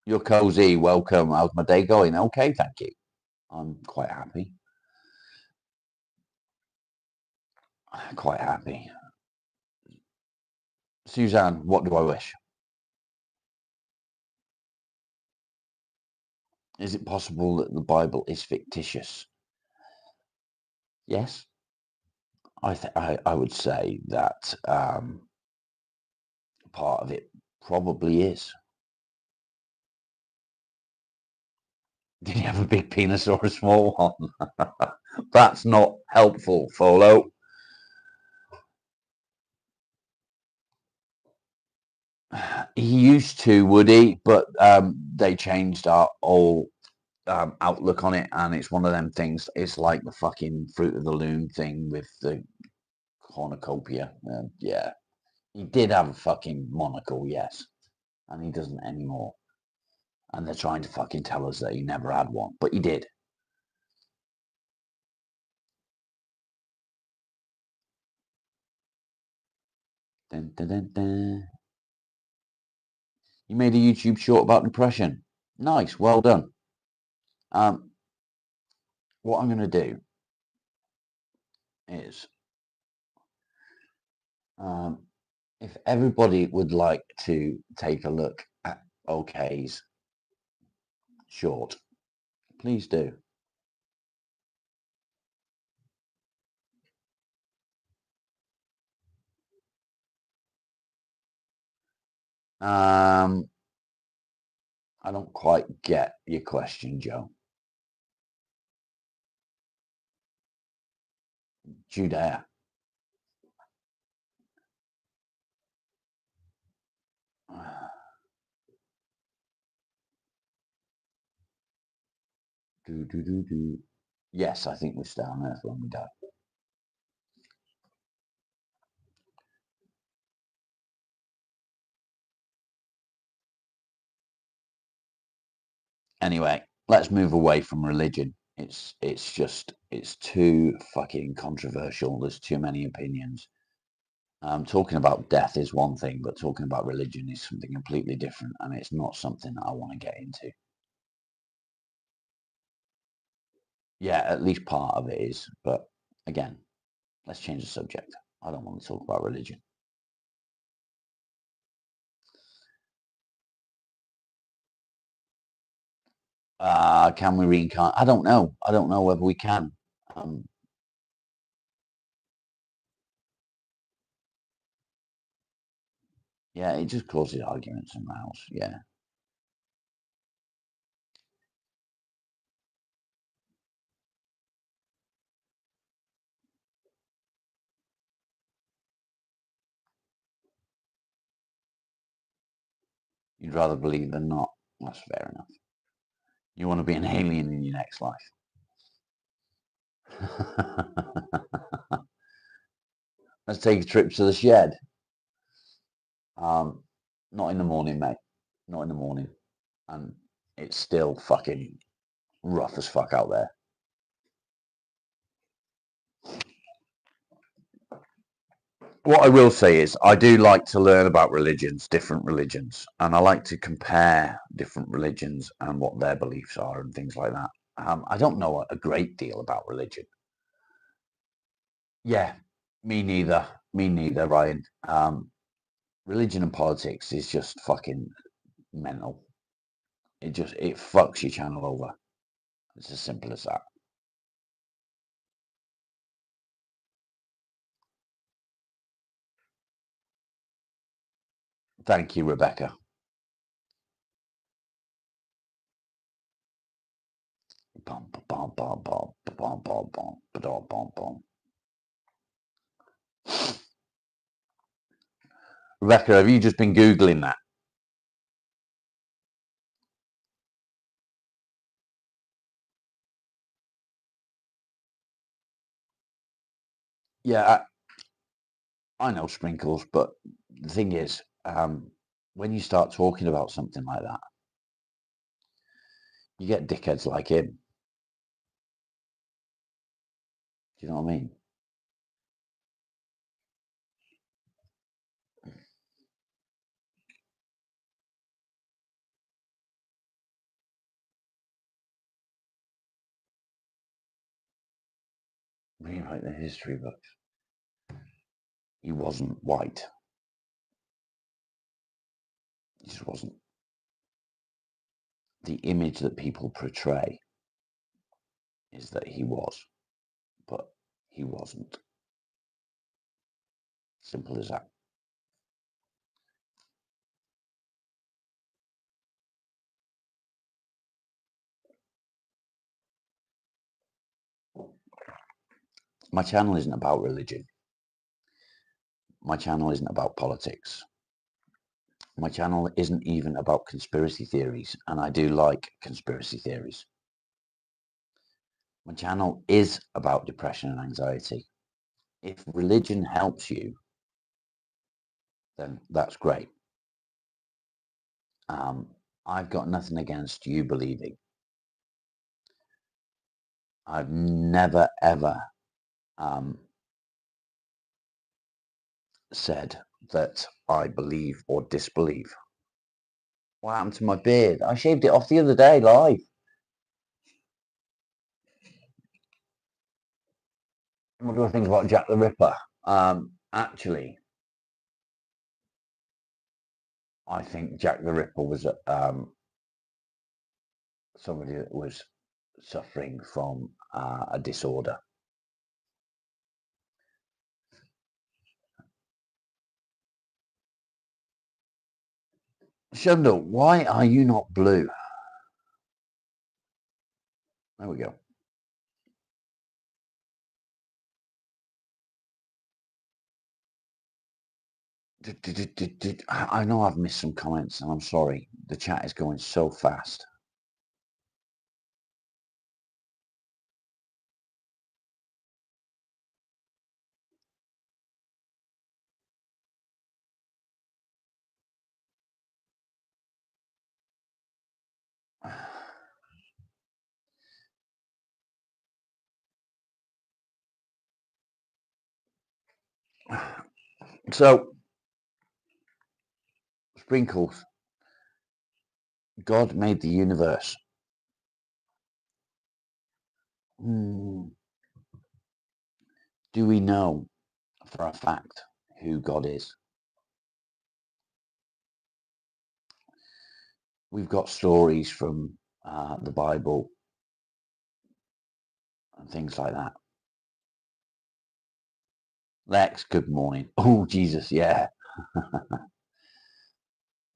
you're cozy. Welcome. How's my day going? Okay, thank you. I'm quite happy. Quite happy. Suzanne, what do I wish? Is it possible that the Bible is fictitious? Yes. I would say that part of it Probably is. Did he have a big penis or a small one? That's not helpful, Folo. He used to, would he? But they changed our whole outlook on it, and it's one of them things. It's like the fucking Fruit of the Loom thing with the cornucopia. Yeah, he did have a fucking monocle, yes, and he doesn't anymore. And they're trying to fucking tell us that he never had one, but he did. Dun, dun, dun, dun. You made a YouTube short about depression. Nice, well done. What I'm going to do is, if everybody would like to take a look at OK's short, please do. I don't quite get your question, Joe. Judea. Yes, I think we're still on Earth when we die. Anyway, let's move away from religion. It's too fucking controversial. There's too many opinions. Talking about death is one thing, but talking about religion is something completely different, and it's not something that I want to get into. Yeah, at least part of it is, but again, let's change the subject. I don't want to talk about religion. Can we reincarnate? I don't know. I don't know whether we can. Yeah, it just causes arguments in the house. Yeah. You'd rather believe than not. That's fair enough. You want to be an alien in your next life. Let's take a trip to the shed. Not in the morning, mate. Not in the morning. And it's still fucking rough as fuck out there. What I will say is I do like to learn about religions, different religions, and I like to compare different religions and what their beliefs are and things like that. I don't know a great deal about religion. Yeah, me neither. Me neither, Ryan. Religion and politics is just fucking mental. It fucks your channel over. It's as simple as that. Thank you, Rebecca. Bum, bum, bum, bum, bum, bum, bum, bum, bum, bum. Rebecca, have you just been Googling that? Yeah, I know sprinkles, but the thing is, when you start talking about something like that, you get dickheads like him. Do you know what I mean? Rewrite the history books. He wasn't white. He just wasn't. The image that people portray is that he was, but he wasn't. Simple as that. My channel isn't about religion. My channel isn't about politics. My channel isn't even about conspiracy theories, and I do like conspiracy theories. My channel is about depression and anxiety. If religion helps you, then that's great. I've got nothing against you believing. I've never, ever said that I believe or disbelieve. What happened to my beard? I shaved it off the other day live. What do I think about Jack the Ripper? Actually, I think Jack the Ripper was somebody that was suffering from a disorder. Shundle, why are you not blue? There we go. I know I've missed some comments, and I'm sorry. The chat is going so fast. So, Sprinkles, God made the universe. Do we know for a fact who God is? We've got stories from the Bible and things like that. Lex, good morning. Oh, Jesus, yeah.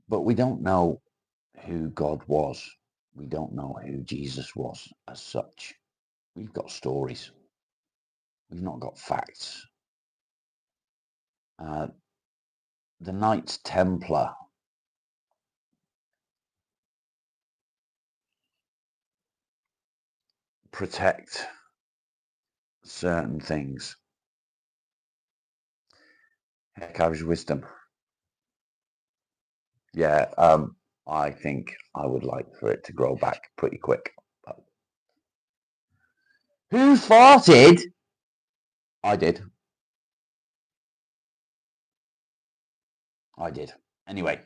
But we don't know who God was. We don't know who Jesus was as such. We've got stories. We've not got facts. The Knights Templar protect certain things. Heck, I was wisdom. Yeah, I think I would like for it to grow back pretty quick. But... Who farted? I did. I did. Anyway.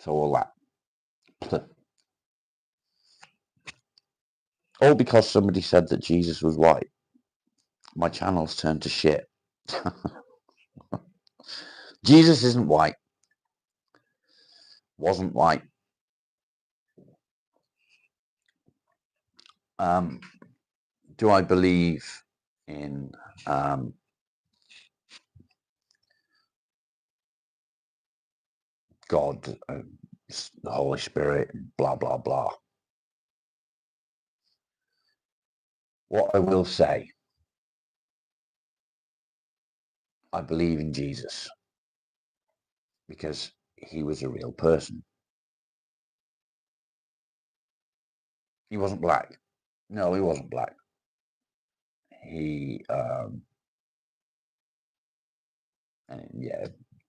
So all that. All because somebody said that Jesus was white. My channel's turned to shit. Jesus isn't white. Wasn't white. Do I believe in God, the Holy Spirit, blah, blah, blah? What I will say, I believe in Jesus because he was a real person. He wasn't black. No, he wasn't black. He, yeah,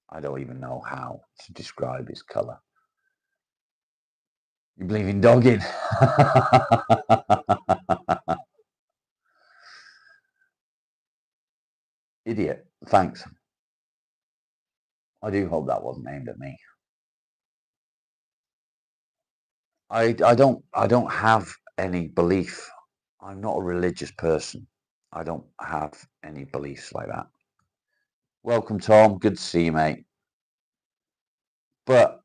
I don't even know how to describe his colour. You believe in dogging? Idiot. Thanks. I do hope that wasn't aimed at me. I don't have any belief. I'm not a religious person. I don't have any beliefs like that. Welcome, Tom. Good to see you, mate. But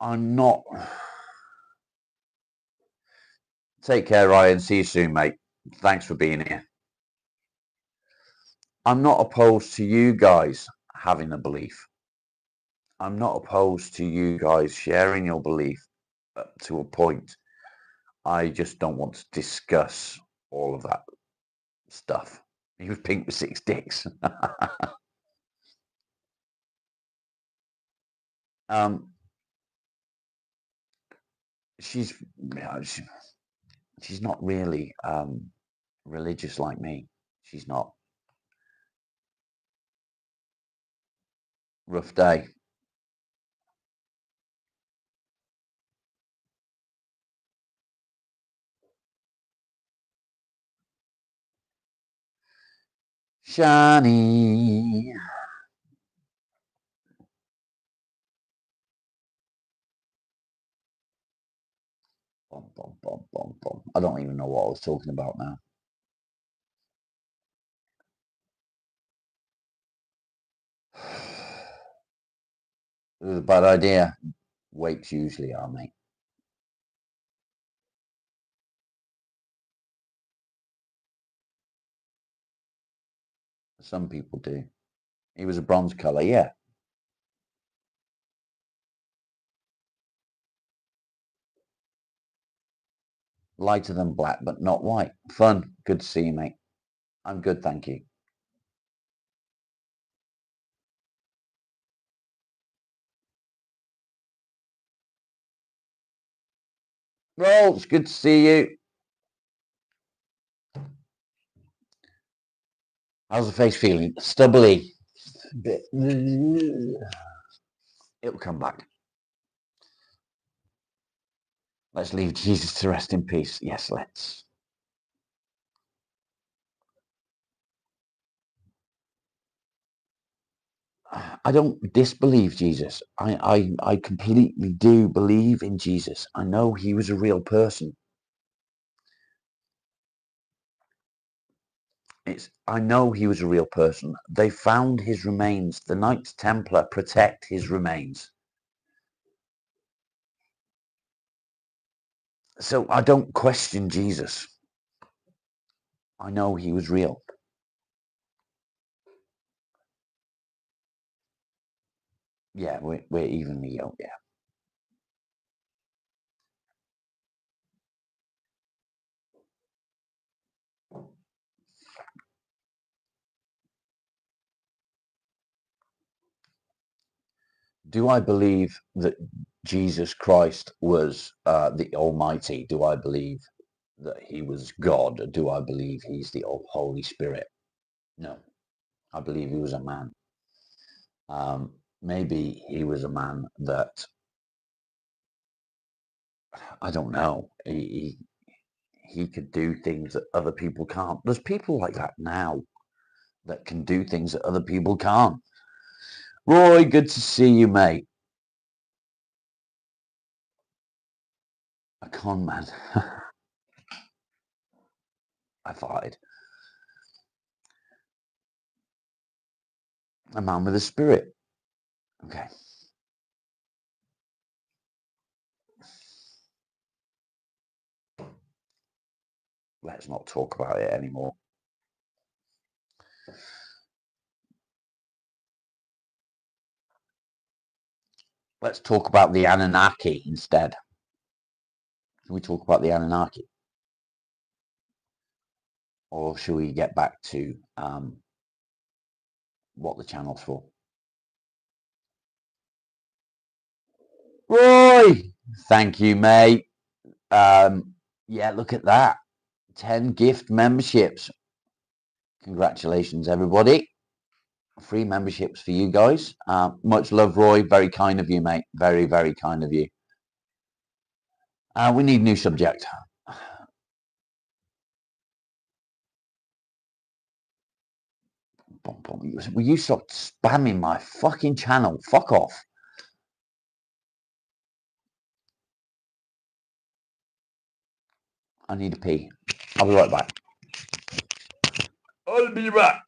I'm not. Take care, Ryan. See you soon, mate. Thanks for being here. I'm not opposed to you guys having a belief. I'm not opposed to you guys sharing your belief up to a point. I just don't want to discuss all of that stuff. He was pink with six dicks. um, she's she's not really religious like me. She's not. Rough day. Shani. Bum, bum, bum, bum, bum. I don't even know what I was talking about now. It was a bad idea. Wakes usually are, mate. Some people do. He was a bronze colour, yeah. Lighter than black, but not white. Fun. Good to see you, mate. I'm good, thank you. Well, it's good to see you. How's the face feeling? Stubbly. It'll come back. Let's leave Jesus to rest in peace. Yes, let's. I don't disbelieve Jesus. I completely do believe in Jesus. I know he was a real person. I know he was a real person. They found his remains. The Knights Templar protect his remains. So I don't question Jesus. I know he was real. Yeah, we're evenly yoked, yeah. Do I believe that Jesus Christ was the Almighty? Do I believe that he was God? Do I believe he's the Holy Spirit? No, I believe he was a man. Maybe he was a man that, I don't know, he could do things that other people can't. There's people like that now that can do things that other people can't. Roy, good to see you, mate. A con man. I farted. A man with a spirit. Okay. Let's not talk about it anymore. Let's talk about the Anunnaki instead. Can we talk about the Anunnaki? Or should we get back to what the channel's for? Roy! Thank you, mate. Yeah, look at that. 10 gift memberships. Congratulations, everybody. Free memberships for you guys. Much love, Roy. Very kind of you, mate. Very, very kind of you. We need a new subject. Will you stop spamming my fucking channel? Fuck off. I need a pee. I'll be right back. I'll be back.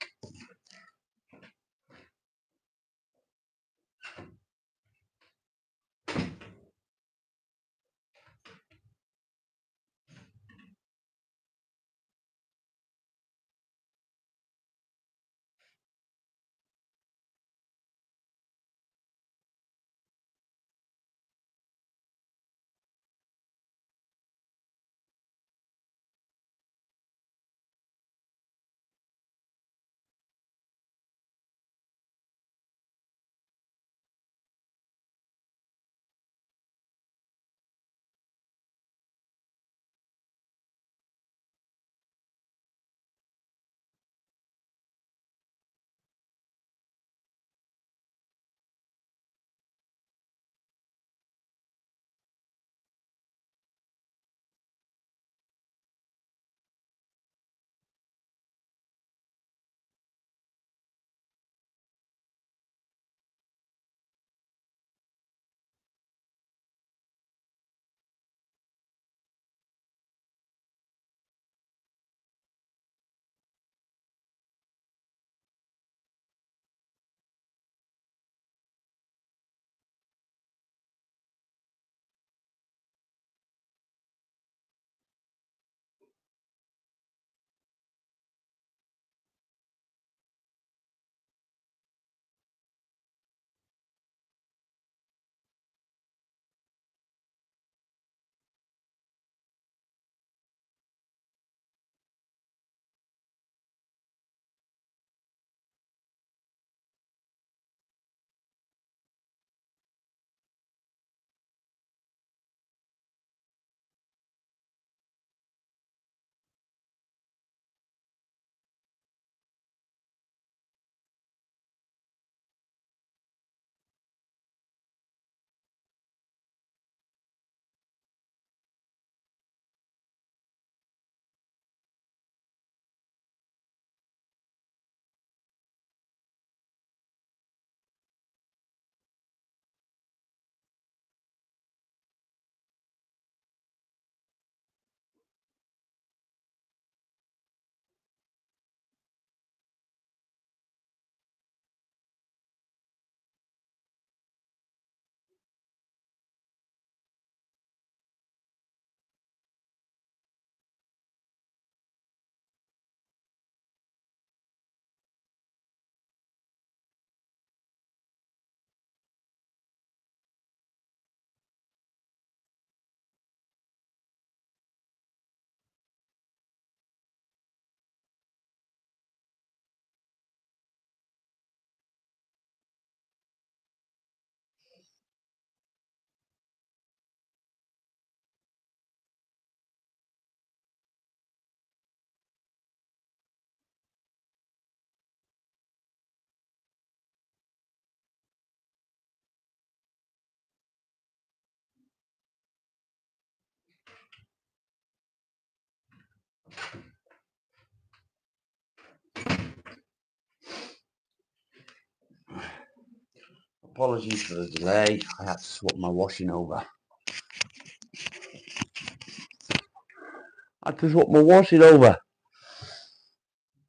Apologies for the delay. I had to swap my washing over.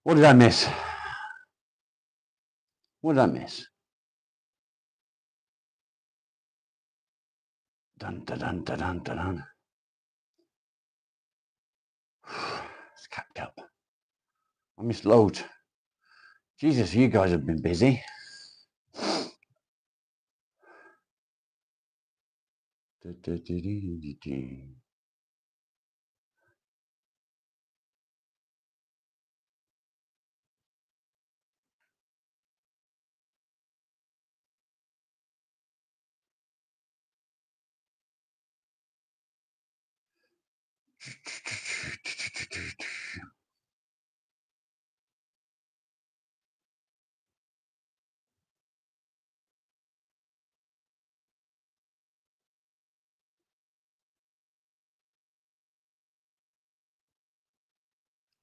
What did I miss? What did I miss? Dun dun dun dun dun dun dun. It's catch up. I missed loads. Jesus, you guys have been busy.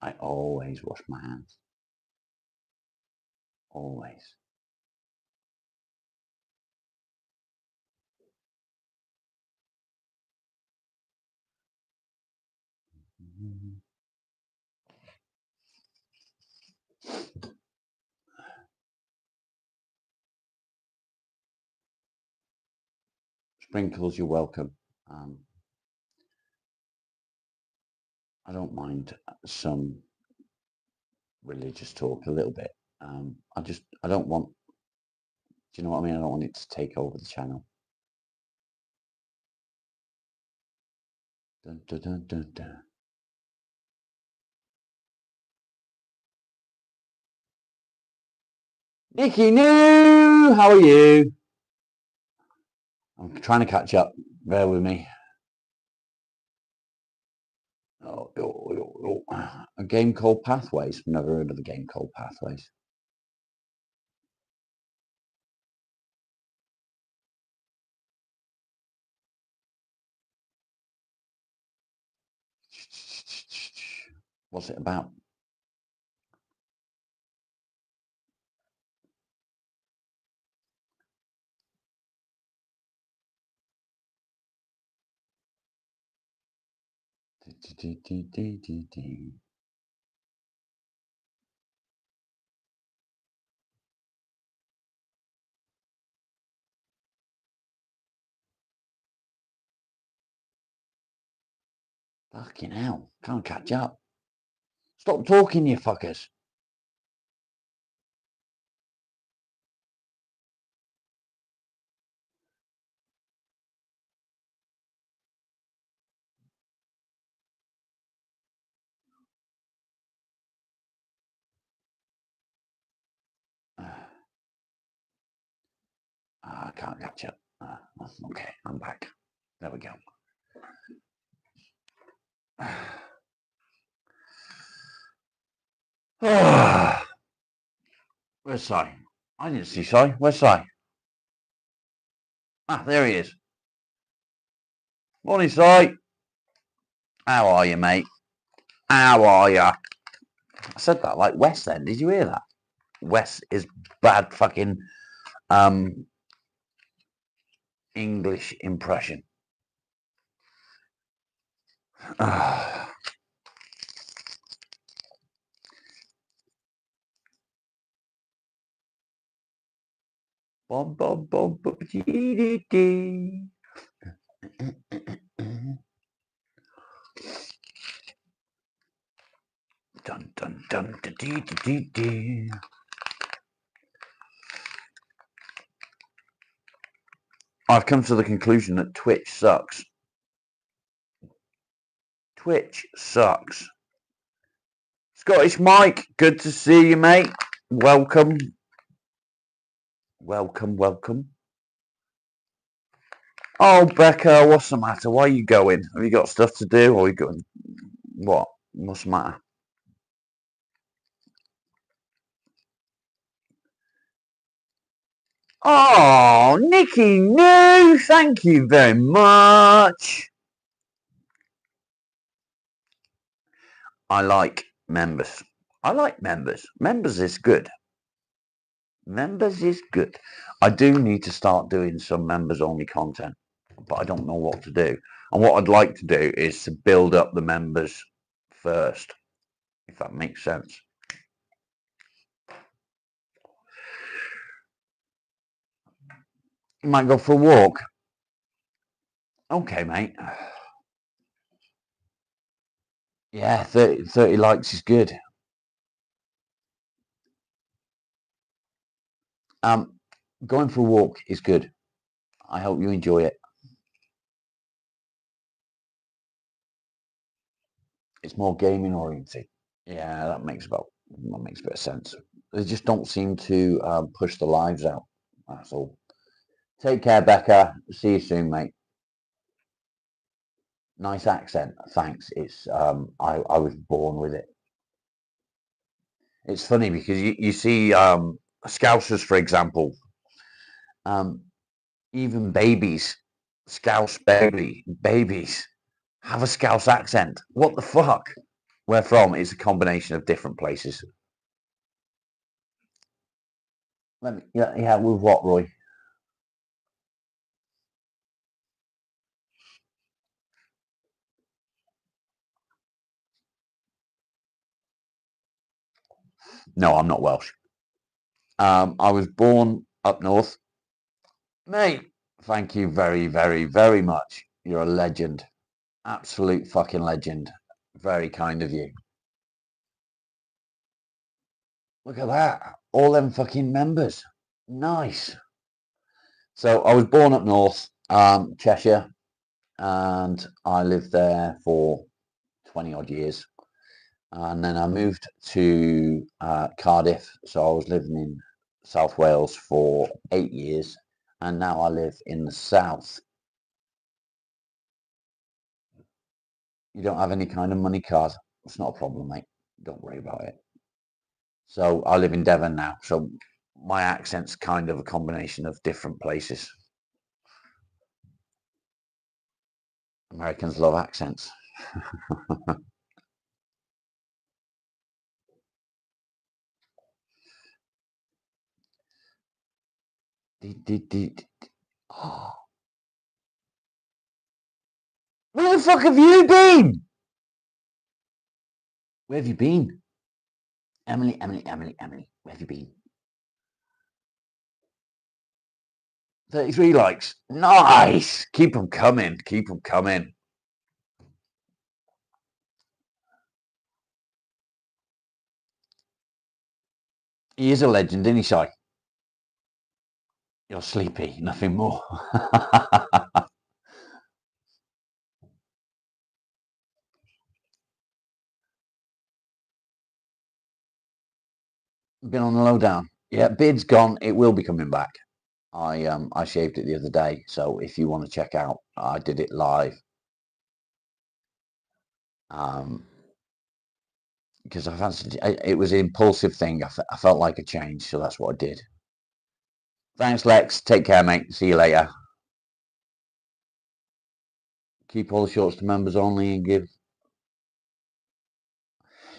I always wash my hands. Always. Sprinkles, you're welcome. I don't mind some religious talk a little bit. I don't want, do you know what I mean? I don't want it to take over the channel. Dun, dun, dun, dun, dun. Nikki, no, how are you? I'm trying to catch up. Bear with me. A game called Pathways. Never heard of a game called Pathways. What's it about? Fucking hell. Can't catch up. Stop talking, you fuckers. I can't catch up. Okay, I'm back. There we go. Where's Si? I didn't see Si. Where's Si? Ah, there he is. Morning, Si. How are you, mate? How are you? I said that like Wes then. Did you hear that? Wes is bad fucking English impression. Bob, bob, bob, bob, dee, dee. Dun, dun, dun, dee, dee, dee. I've come to the conclusion that Twitch sucks. Twitch sucks. Scottish Mike, good to see you, mate. Welcome. Welcome, welcome. Oh, Becca, what's the matter? Why are you going? Have you got stuff to do, or are you going? What? What's the matter? Oh, Nikki, no, thank you very much. I like members. I like members. Members is good. Members is good. I do need to start doing some members only content, but I don't know what to do. And what I'd like to do is to build up the members first, if that makes sense. You might go for a walk. Okay, mate. Yeah, 30 likes is good. Going for a walk is good. I hope you enjoy it. It's more gaming oriented. Yeah, that makes a bit of sense. They just don't seem to push the lives out. That's all. Take care, Becca. See you soon, mate. Nice accent. Thanks. It's I was born with it. It's funny because you see Scousers, for example, um, even babies, Scouse babies have a Scouse accent. What the fuck? Where from? It's a combination of different places. Yeah, with what, Roy? No, I'm not Welsh. I was born up north. Mate, thank you very, very, very much. You're a legend. Absolute fucking legend. Very kind of you. Look at that. All them fucking members. Nice. So I was born up north, Cheshire, and I lived there for 20 odd years. And then I moved to Cardiff. So I was living in South Wales for 8 years. And now I live in the south. You don't have any kind of money card. It's not a problem, mate. Don't worry about it. So I live in Devon now. So my accent's kind of a combination of different places. Americans love accents. Oh, where the fuck have you been? Where have you been? Emily, Emily, Emily, Emily. Where have you been? 33 likes. Nice. Keep them coming. Keep them coming. He is a legend, isn't he, Si? You're sleepy. Nothing more. Been on the lowdown. Yeah, beard's gone. It will be coming back. I shaved it the other day, so if you want to check out, I did it live. Because I fancied it was an impulsive thing. I felt like a change, so that's what I did. Thanks, Lex. Take care, mate. See you later. Keep all the shorts to members only and give.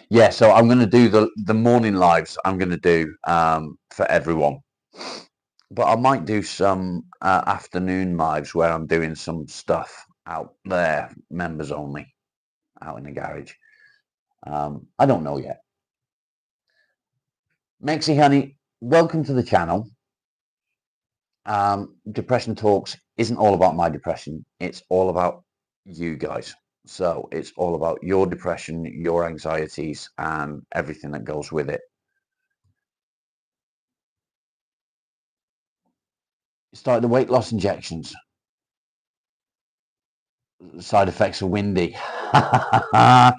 Yeah, so I'm going to do the morning lives. I'm going to do for everyone, but I might do some afternoon lives where I'm doing some stuff out there, members only, out in the garage. I don't know yet. Mexi Honey, welcome to the channel. Depression Talks isn't all about my depression. It's all about you guys. So it's all about your depression, your anxieties, and everything that goes with it. Started the weight loss injections. Side effects are windy. I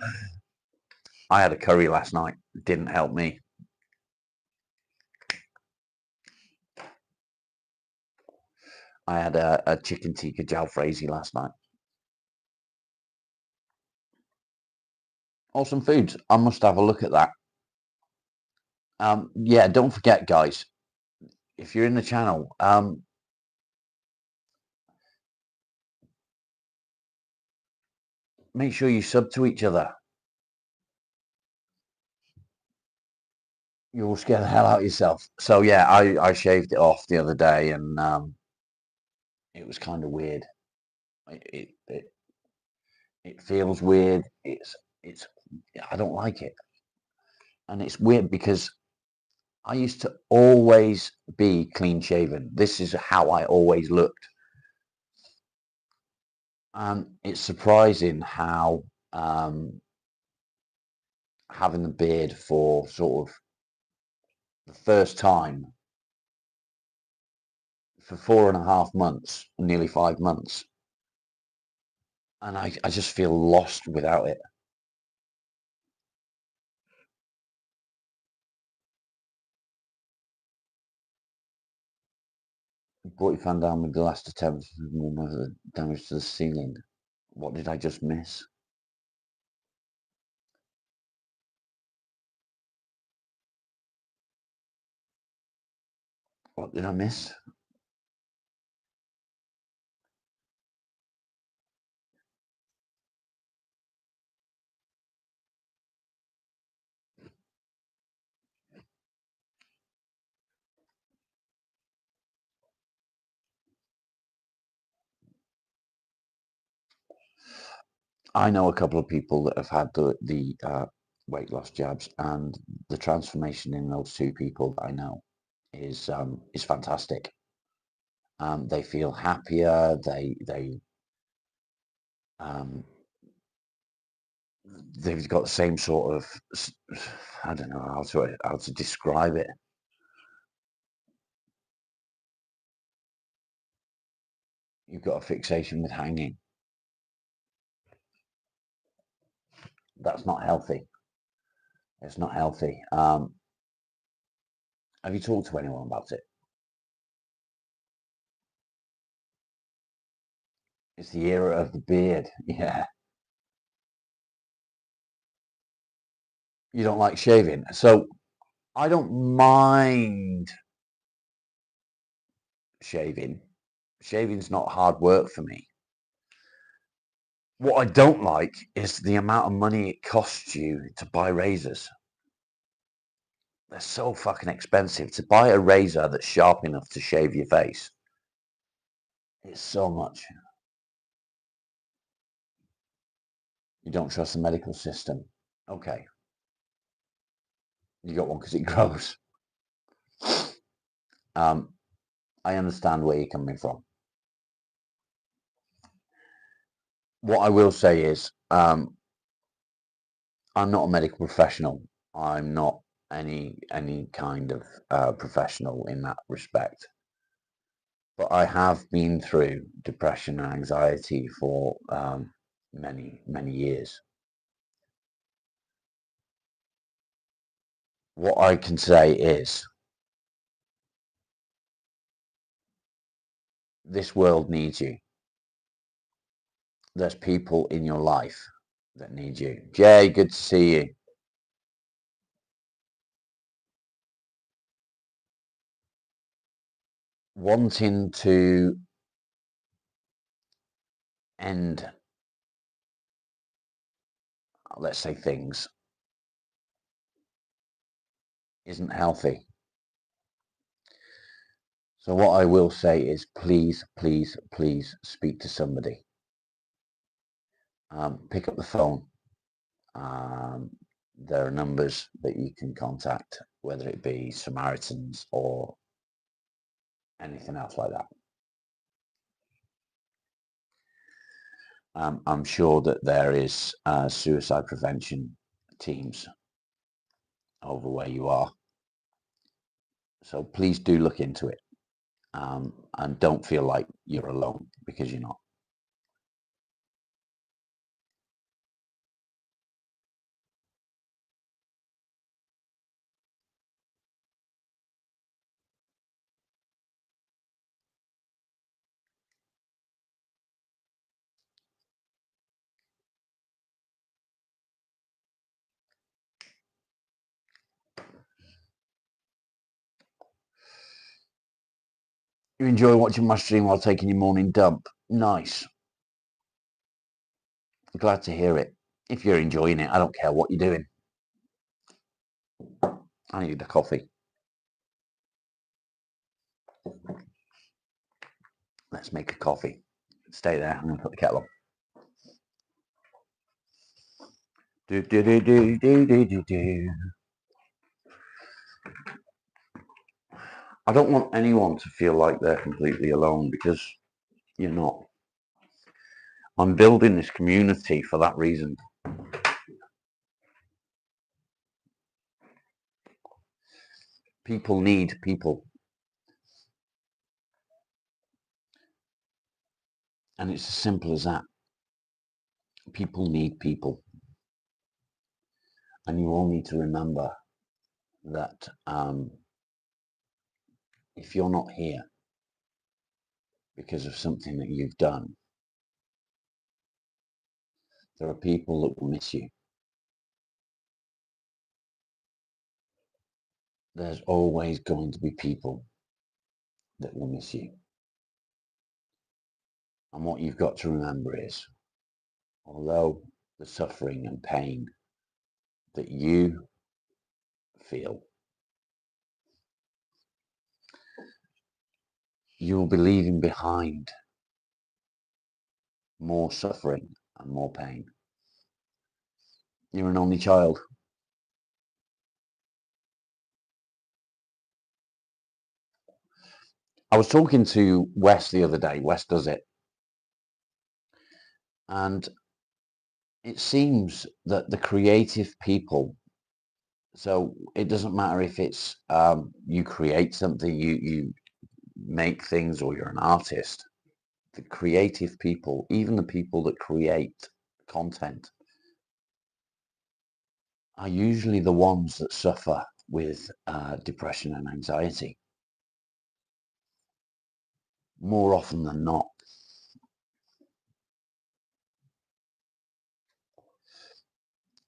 had a curry last night. Didn't help me. I had a chicken tikka jalfrezi last night. Awesome foods. I must have a look at that. Yeah, don't forget, guys, if you're in the channel, make sure you sub to each other. You'll scare the hell out of yourself. So yeah, I shaved it off the other day, and it was kind of weird. It, it it it feels weird. It's I don't like it, and it's weird because I used to always be clean shaven. This is how I always looked. And it's surprising how having the beard for sort of the first time for 4.5 months, nearly 5 months, and I just feel lost without it. Brought your fan down with the last attempt of the damage to the ceiling. What did I just miss? What did I miss? I know a couple of people that have had the weight loss jabs, and the transformation in those two people that I know is fantastic. They feel happier. Um, they've got the same sort of I don't know how to describe it. You've got a fixation with hanging. That's not healthy. It's not healthy. Have you talked to anyone about it? It's the era of the beard. Yeah. You don't like shaving. So I don't mind shaving. Shaving's not hard work for me. What I don't like is the amount of money it costs you to buy razors. They're so fucking expensive. To buy a razor that's sharp enough to shave your face, it's so much. You don't trust the medical system. Okay, you got one because it grows. Um, I understand where you're coming from. What I will say is, I'm not a medical professional. I'm not any kind of professional in that respect. But I have been through depression and anxiety for many years. What I can say is this world needs you. There's people in your life that need you. Jay, good to see you. Wanting to end, let's say, things isn't healthy. So what I will say is please, please, please speak to somebody. Pick up the phone. Um, there are numbers that you can contact, whether it be Samaritans or anything else like that. I'm sure that there is suicide prevention teams over where you are. So please do look into it, and don't feel like you're alone, because you're not. You enjoy watching my stream while taking your morning dump. Nice. Glad to hear it. If you're enjoying it, I don't care what you're doing. I need a coffee. Let's make a coffee. Stay there. I'm going to put the kettle on. Do, do, do, do, do, do, do, do. I don't want anyone to feel like they're completely alone, because you're not. I'm building this community for that reason. People need people. And it's as simple as that. People need people. And you all need to remember that if you're not here because of something that you've done, there are people that will miss you. There's always going to be people that will miss you. And what you've got to remember is, although the suffering and pain that you feel, you'll be leaving behind more suffering and more pain. You're an only child. I was talking to Wes the other day. Wes does it. And it seems that the creative people, so it doesn't matter if it's you create something, you make things, or you're an artist, the creative people, even the people that create content, are usually the ones that suffer with depression and anxiety. More often than not.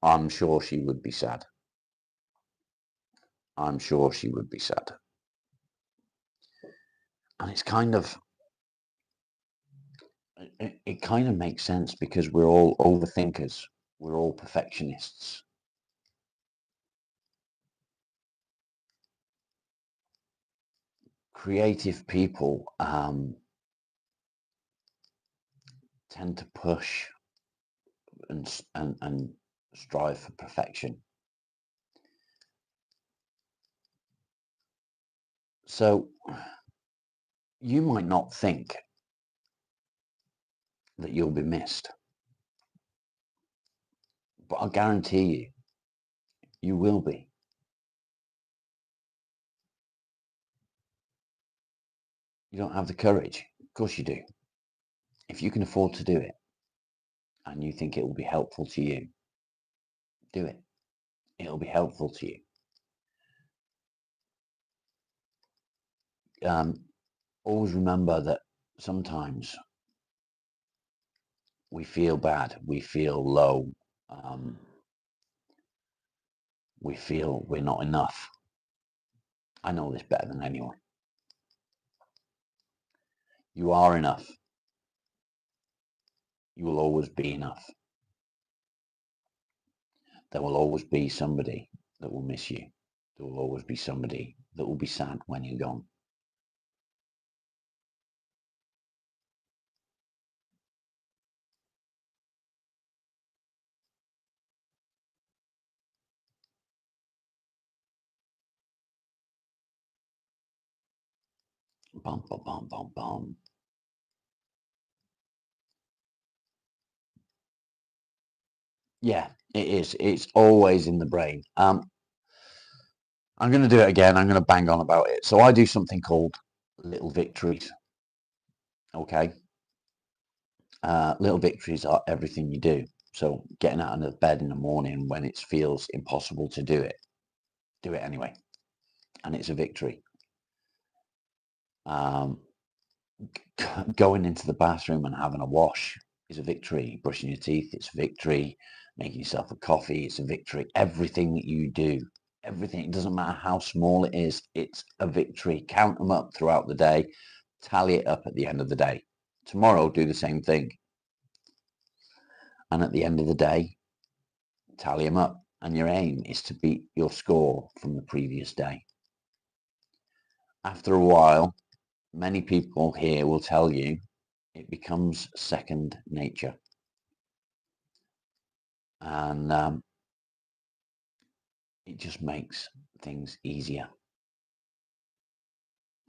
I'm sure she would be sad. I'm sure she would be sad. And it's kind of, it kind of makes sense, because we're all overthinkers. We're all perfectionists. Creative people tend to push and strive for perfection. So you might not think that you'll be missed, but I guarantee you, you will be. You don't have the courage. Of course you do. If you can afford to do it and you think it will be helpful to you, do it. It'll be helpful to you. Always remember that sometimes we feel bad, we feel low, we feel we're not enough. I know this better than anyone. You are enough. You will always be enough. There will always be somebody that will miss you. There will always be somebody that will be sad when you're gone. Bum, bum, bum, bum, bum. Yeah, it is. It's always in the brain. I'm going to do it again. I'm going to bang on about it. So I do something called little victories. Okay. Little victories are everything you do. So getting out of bed in the morning when it feels impossible to do it anyway. And it's a victory. Going into the bathroom and having a wash is a victory. Brushing your teeth, it's a victory. Making yourself a coffee, it's a victory. Everything that you do, everything, it doesn't matter how small it is, it's a victory. Count them up throughout the day. Tally it up at the end of the day. Tomorrow, do the same thing. And at the end of the day, tally them up. and your aim is to beat your score from the previous day. After a while, many people here will tell you it becomes second nature. And it just makes things easier.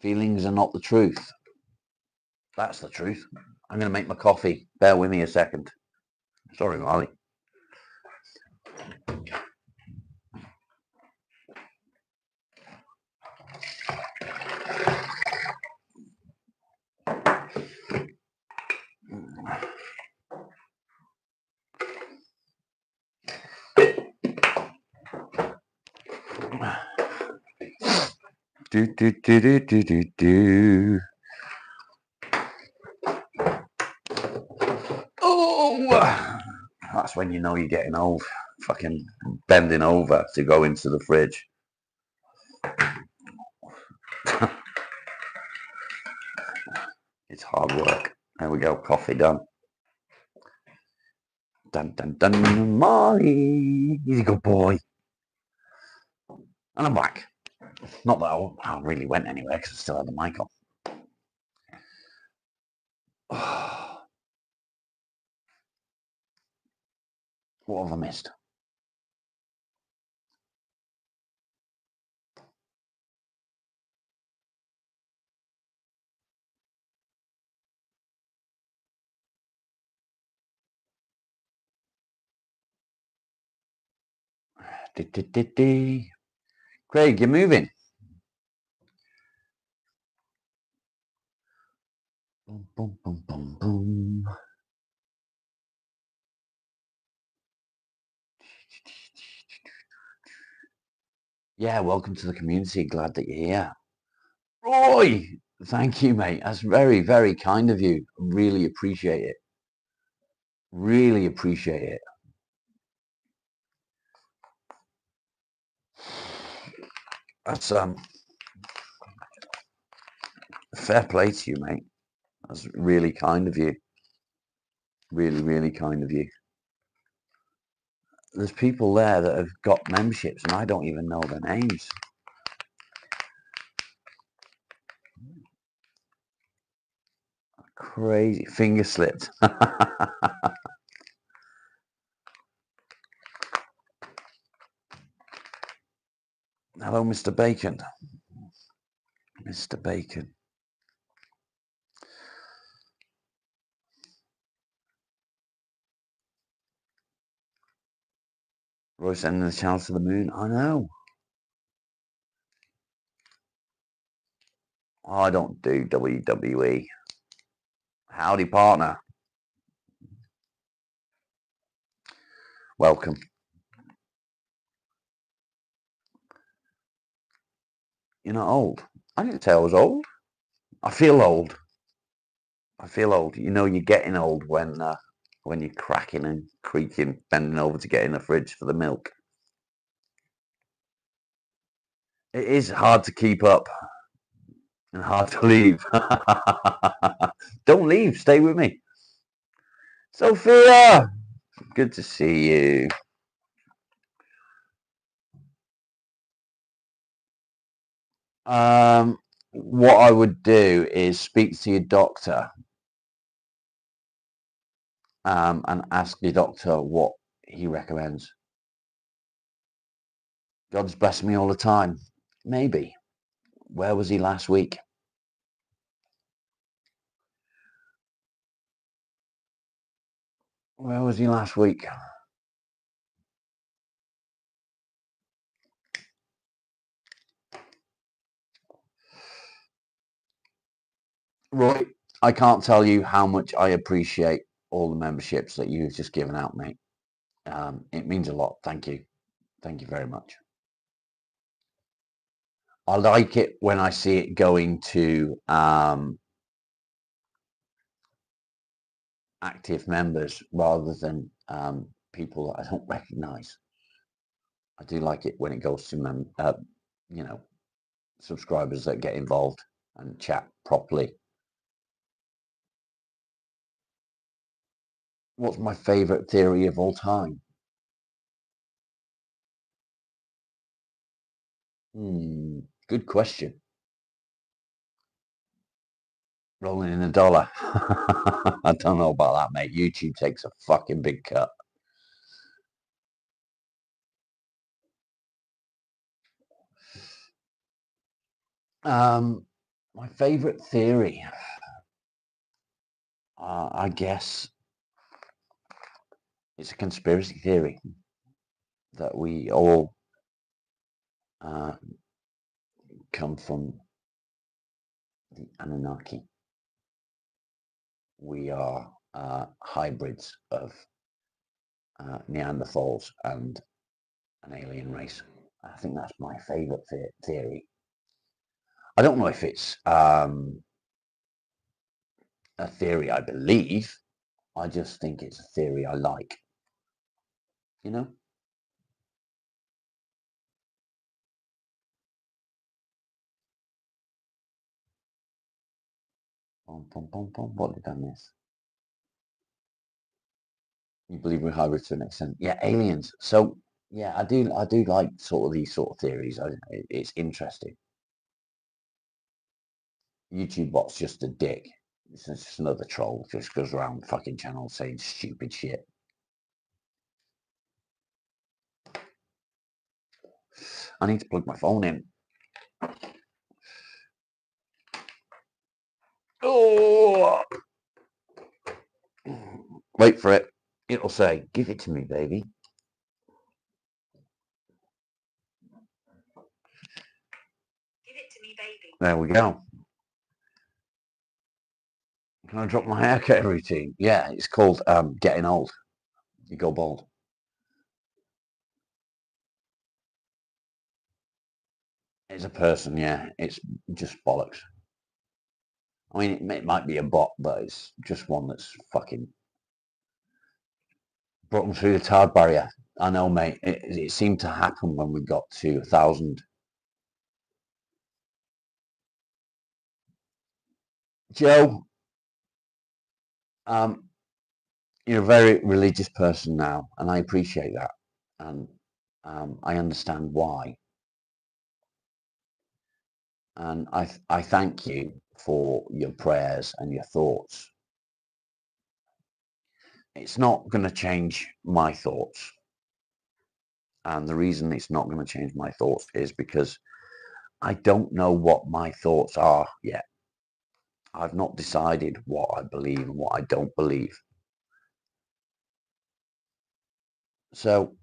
Feelings are not the truth. That's the truth. I'm going to make my coffee. Bear with me a second. Sorry, Marley. Do, do, do, do, do, do, do. Oh, that's when you know you're getting old. Fucking bending over to go into the fridge. It's hard work. There we go. Coffee done. Dun, dun, dun. Molly. He's a good boy. And I'm back. Not that I really went anywhere because I still had the mic on. What have I missed? Craig, you're moving. Boom, boom, boom, boom, boom. Yeah, welcome to the community. Glad that you're here. Roy, thank you, mate. That's very, very kind of you. Really appreciate it. Really appreciate it. That's fair play to you, mate. That's really kind of you. Really, really kind of you. There's people there that have got memberships and I don't even know their names. Crazy. Finger slipped. Hello, Mr. Bacon. Mr. Bacon. Roy sending the channel to the moon. I know. I don't do WWE. Howdy, partner. Welcome. You're not old. I didn't say I was old. I feel old. I feel old. You know, you're getting old when you're cracking and creaking, bending over to get in the fridge for the milk. It is hard to keep up and hard to leave. Don't leave. Stay with me. Sophia, good to see you. What I would do is speak to your doctor and ask your doctor what he recommends. God's blessed me all the time. Maybe. Where was he last week? Where was he last week? Roy, I can't tell you how much I appreciate all the memberships that you've just given out, mate. It means a lot. Thank you. Thank you very much. I like it when I see it going to active members rather than people that I don't recognize. I do like it when it goes to subscribers that get involved and chat properly. What's my favorite theory of all time? Good question. Rolling in a dollar. I don't know about that, mate. YouTube takes a fucking big cut. My favorite theory, I guess, it's a conspiracy theory that we all come from the Anunnaki. We are hybrids of Neanderthals and an alien race. I think that's my favorite theory. I don't know if it's a theory I believe. I just think it's a theory I like. You know? What did I miss? You believe we're hybrids to an extent? Yeah, aliens. So yeah, I do like sort of these sort of theories. It's interesting. YouTube bot's just a dick. It's just another troll. Just goes around fucking channels saying stupid shit. I need to plug my phone in. Oh, wait for it. It'll say, "Give it to me, baby." Give it to me, baby. There we go. Can I drop my haircut routine? Yeah, it's called getting old. You go bald. It's a person, yeah. It's just bollocks. I mean, it might be a bot, but it's just one that's fucking broken through the tard barrier. I know, mate. It seemed to happen when we got to 1,000. Joe, you're a very religious person now, and I appreciate that, and I understand why. And I thank you for your prayers and your thoughts. It's not going to change my thoughts. And the reason it's not going to change my thoughts is because I don't know what my thoughts are yet. I've not decided what I believe and what I don't believe. So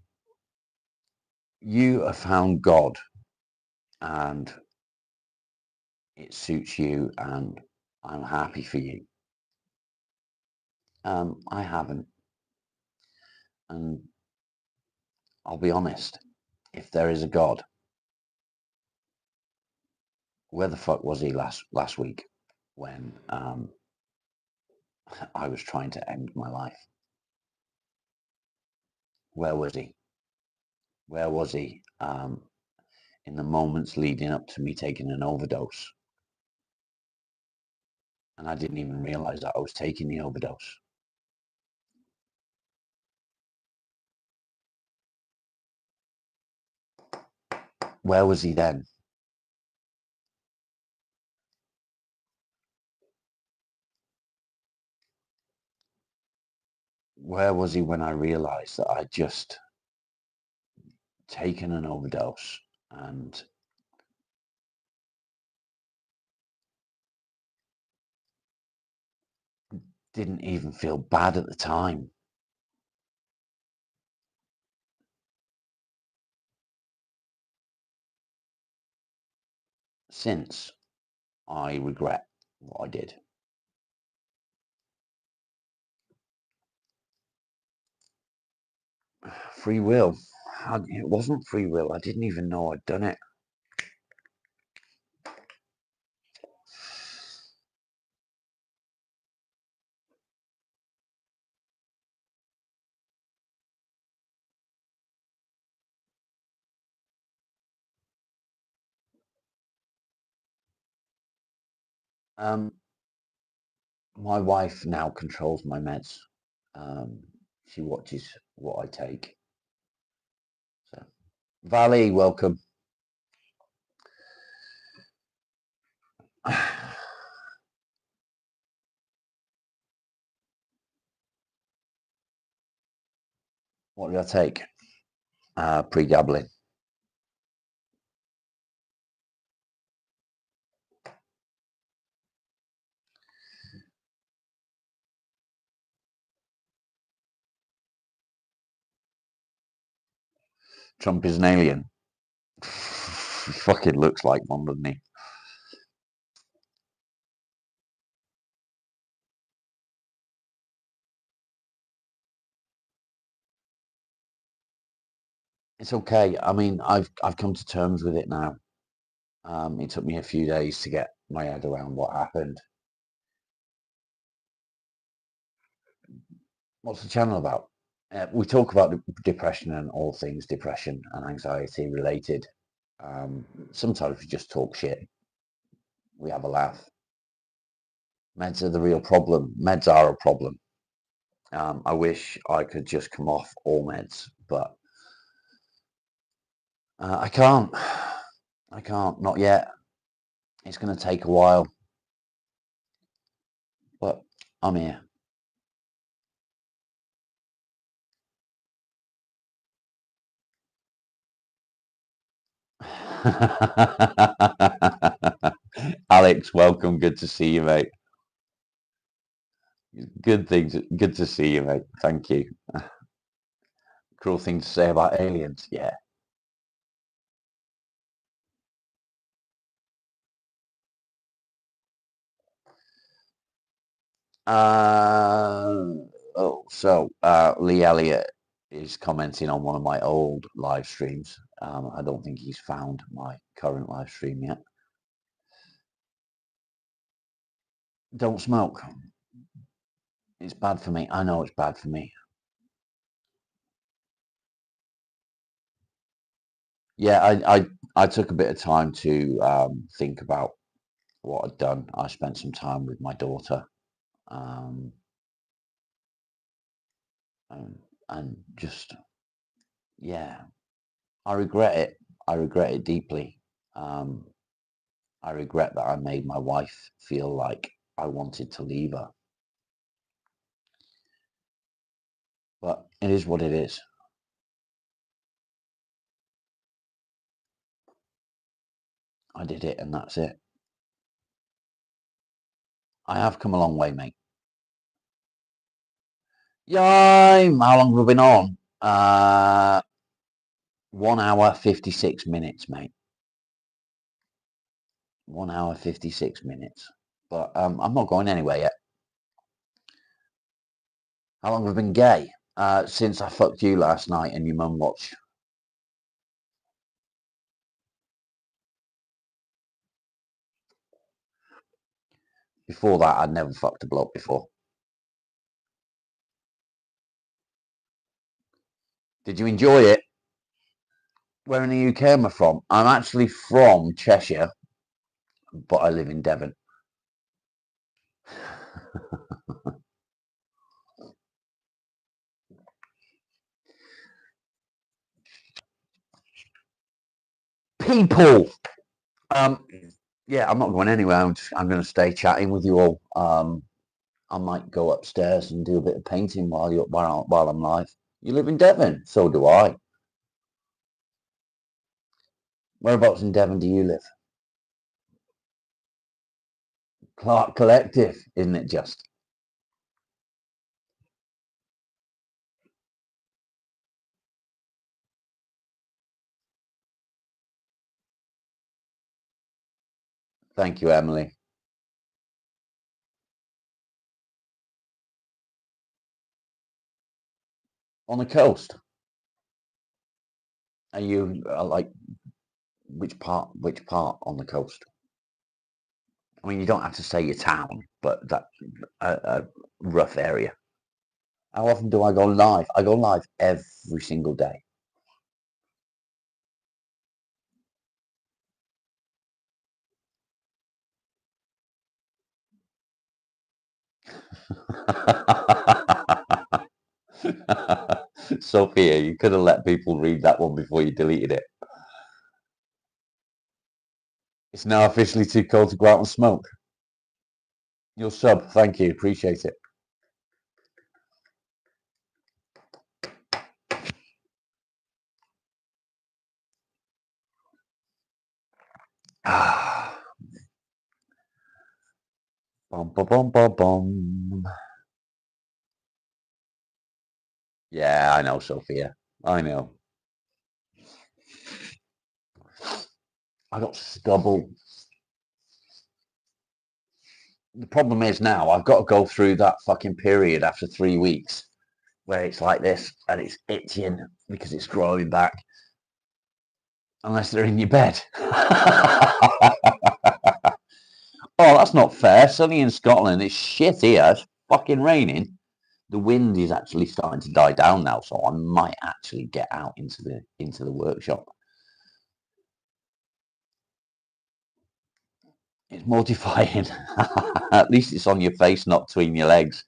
you have found God and it suits you and I'm happy for you. I haven't. And I'll be honest, if there is a God, where the fuck was he last week when I was trying to end my life? Where was he? Where was he in the moments leading up to me taking an overdose? And I didn't even realize that I was taking the overdose. Where was he then? Where was he when I realized that I'd just taken an overdose and didn't even feel bad at the time? Since, I regret what I did. Free will. It wasn't free will. I didn't even know I'd done it. My wife now controls my meds. She watches what I take. So, Valley, welcome. What did I take? Pre-gambling. Trump is an alien. He fucking looks like one, doesn't he? It's okay. I mean, I've come to terms with it now. It took me a few days to get my head around what happened. What's the channel about? We talk about depression and all things depression and anxiety related. Sometimes we just talk shit. We have a laugh. Meds are the real problem. Meds are a problem. I wish I could just come off all meds, but I can't. I can't. Not yet. It's going to take a while, but I'm here. Alex, welcome. Good to see you, mate. Good things. Good to see you, mate. Thank you. Cruel thing to say about aliens. Yeah. Lee Elliott is commenting on one of my old live streams. I don't think he's found my current live stream yet. Don't smoke. It's bad for me. I know it's bad for me. Yeah, I took a bit of time to think about what I'd done. I spent some time with my daughter, um, and just yeah, I regret it. I regret it deeply. Um, I regret that I made my wife feel like I wanted to leave her, but it is what it is. I did it, and that's it. I have come a long way, mate. Yeah, how long have we been on? 1 hour 56 minutes, mate. 1 hour 56 minutes. But I'm not going anywhere yet. How long have I been gay? Since I fucked you last night and your mum watched. Before that, I'd never fucked a bloke before. Did you enjoy it? Where in the UK am I from? I'm actually from Cheshire, but I live in Devon. People. Um, yeah, I'm not going anywhere. I'm going to stay chatting with you all. I might go upstairs and do a bit of painting while I'm live. You live in Devon, so do I. Whereabouts in Devon do you live? Clark Collective, isn't it just? Thank you, Emily. On the coast. Are you like which part? Which part on the coast? I mean, you don't have to say your town, but that a rough area. How often do I go live? I go live every single day. Sophia, you could have let people read that one before you deleted it. It's now officially too cold to go out and smoke. Your sub, thank you, appreciate it. Bum, bum, bum, bum, bum. Yeah, I know, Sophia. I know. I got stubble. The problem is now I've got to go through that fucking period after 3 weeks where it's like this and it's itching because it's growing back. Unless they're in your bed. Oh, that's not fair. Sunny in Scotland. It's shit here. It's fucking raining. The wind is actually starting to die down now, so I might actually get out into the workshop. It's mortifying. At least it's on your face, not between your legs.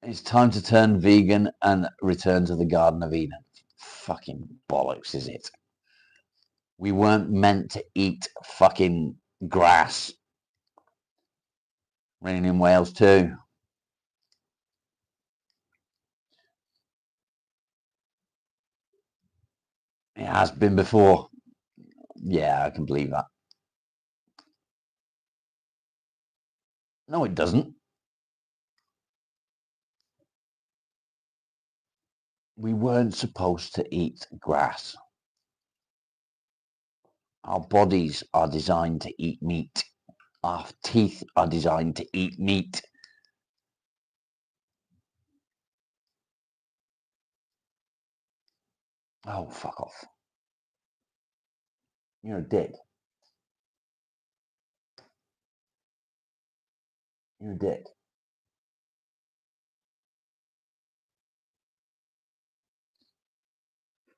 It's time to turn vegan and return to the Garden of Eden. Fucking bollocks, is it? We weren't meant to eat fucking grass. Raining in Wales too. It has been before. Yeah, I can believe that. No, it doesn't. We weren't supposed to eat grass. Our bodies are designed to eat meat. Our teeth are designed to eat meat. Oh, fuck off. You're a dick. You're a dick.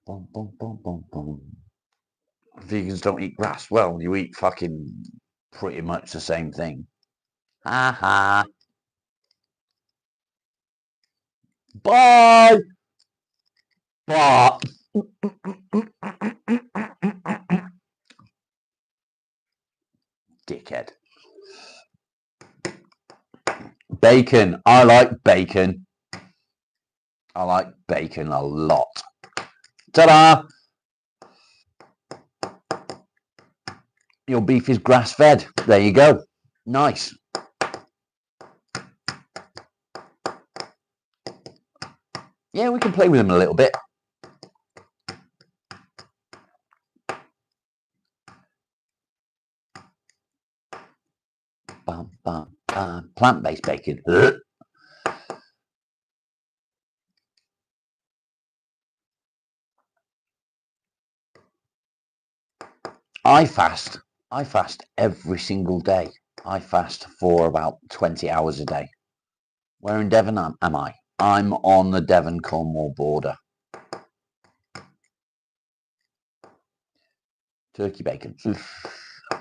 Boom, boom, boom, boom, boom. Vegans don't eat grass. Well, you eat fucking pretty much the same thing. Ha ha. Bye. Bye. Dickhead. Bacon. I like bacon. I like bacon a lot. Ta-da! Your beef is grass-fed. There you go. Nice. Yeah, we can play with them a little bit. Plant-based bacon. I fast. I fast every single day. I fast for about 20 hours a day. Where in Devon am I? I'm on the Devon-Cornwall border. Turkey bacon.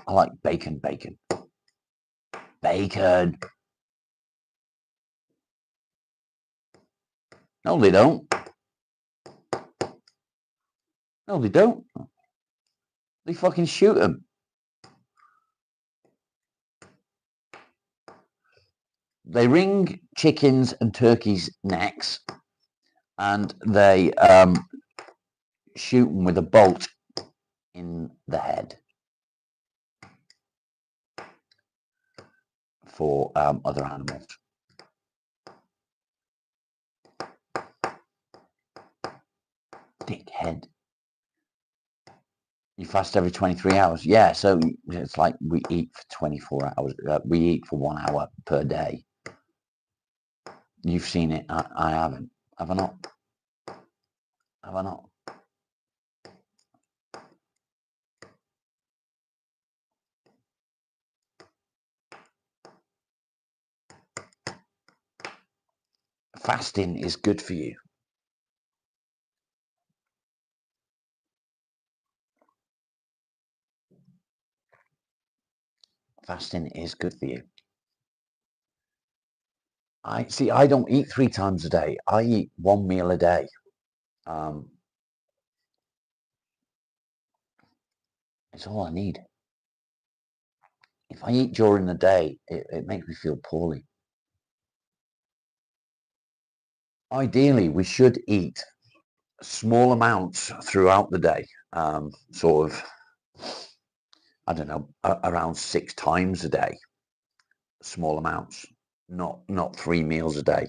I like bacon. Bacon. No, they don't. No, they don't. They fucking shoot them. They wring chickens and turkeys' necks, and they shoot them with a bolt in the head for other animals. Dickhead. You fast every 23 hours. Yeah, so it's like we eat for 24 hours. We eat for 1 hour per day. You've seen it. I haven't. Have I not? Have I not? Fasting is good for you. Fasting is good for you. I don't eat 3 times a day. I eat 1 meal a day. It's all I need. If I eat during the day, it makes me feel poorly. Ideally, we should eat small amounts throughout the day, sort of, I don't know, around 6 times a day, small amounts, not 3 meals a day.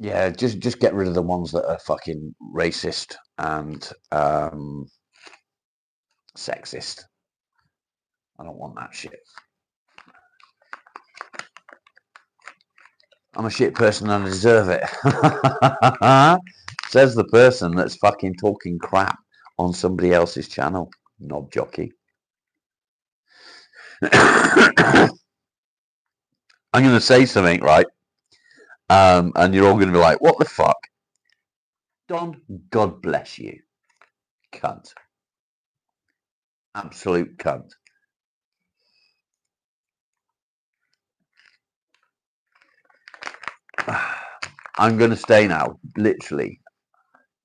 Yeah, just get rid of the ones that are fucking racist and sexist. I don't want that shit. I'm a shit person and I deserve it. Says the person that's fucking talking crap on somebody else's channel. Knob jockey. I'm going to say something, right? And you're all going to be like, what the fuck? Don, God bless you. Cunt. Absolute cunt. I'm going to stay now, literally.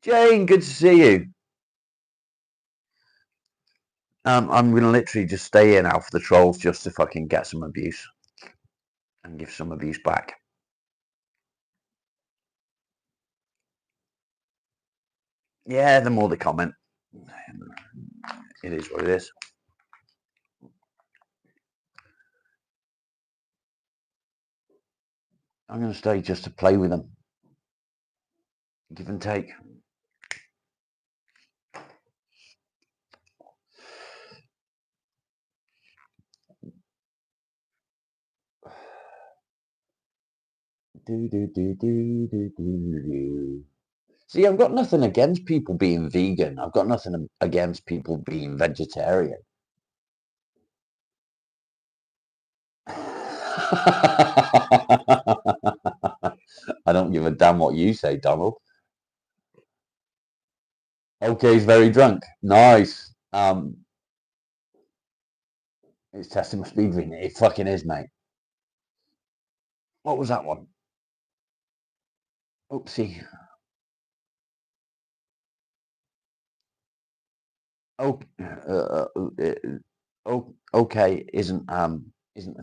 Jane, good to see you. I'm going to literally just stay here now for the trolls just to fucking get some abuse and give some abuse back. Yeah, the more they comment, it is what it is. I'm going to stay just to play with them. Give and take. See, I've got nothing against people being vegan. I've got nothing against people being vegetarian. I don't give a damn what you say, Donald. Okay, he's very drunk. Nice. It's testing my speed reading. It fucking is, mate. What was that one? Oopsie. Oh, okay. Isn't a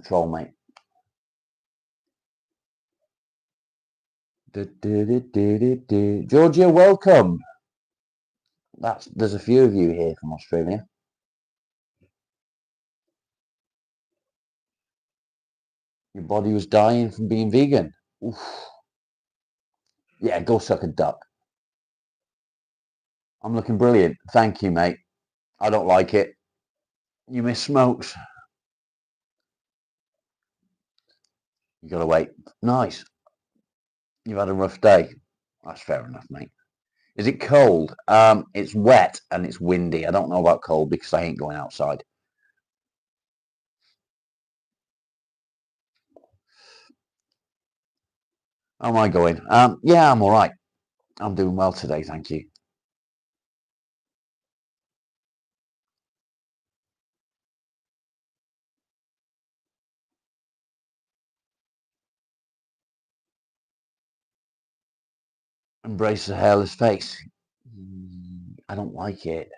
troll, mate. Georgia, welcome. There's a few of you here from Australia. Your body was dying from being vegan. Oof. Yeah, go suck a duck. I'm looking brilliant. Thank you, mate. I don't like it. You miss smokes. You gotta wait. Nice. You've had a rough day. That's fair enough, mate. Is it cold? It's wet and it's windy. I don't know about cold because I ain't going outside. How am I going? Yeah, I'm all right. I'm doing well today, thank you. Embrace the hairless face. I don't like it.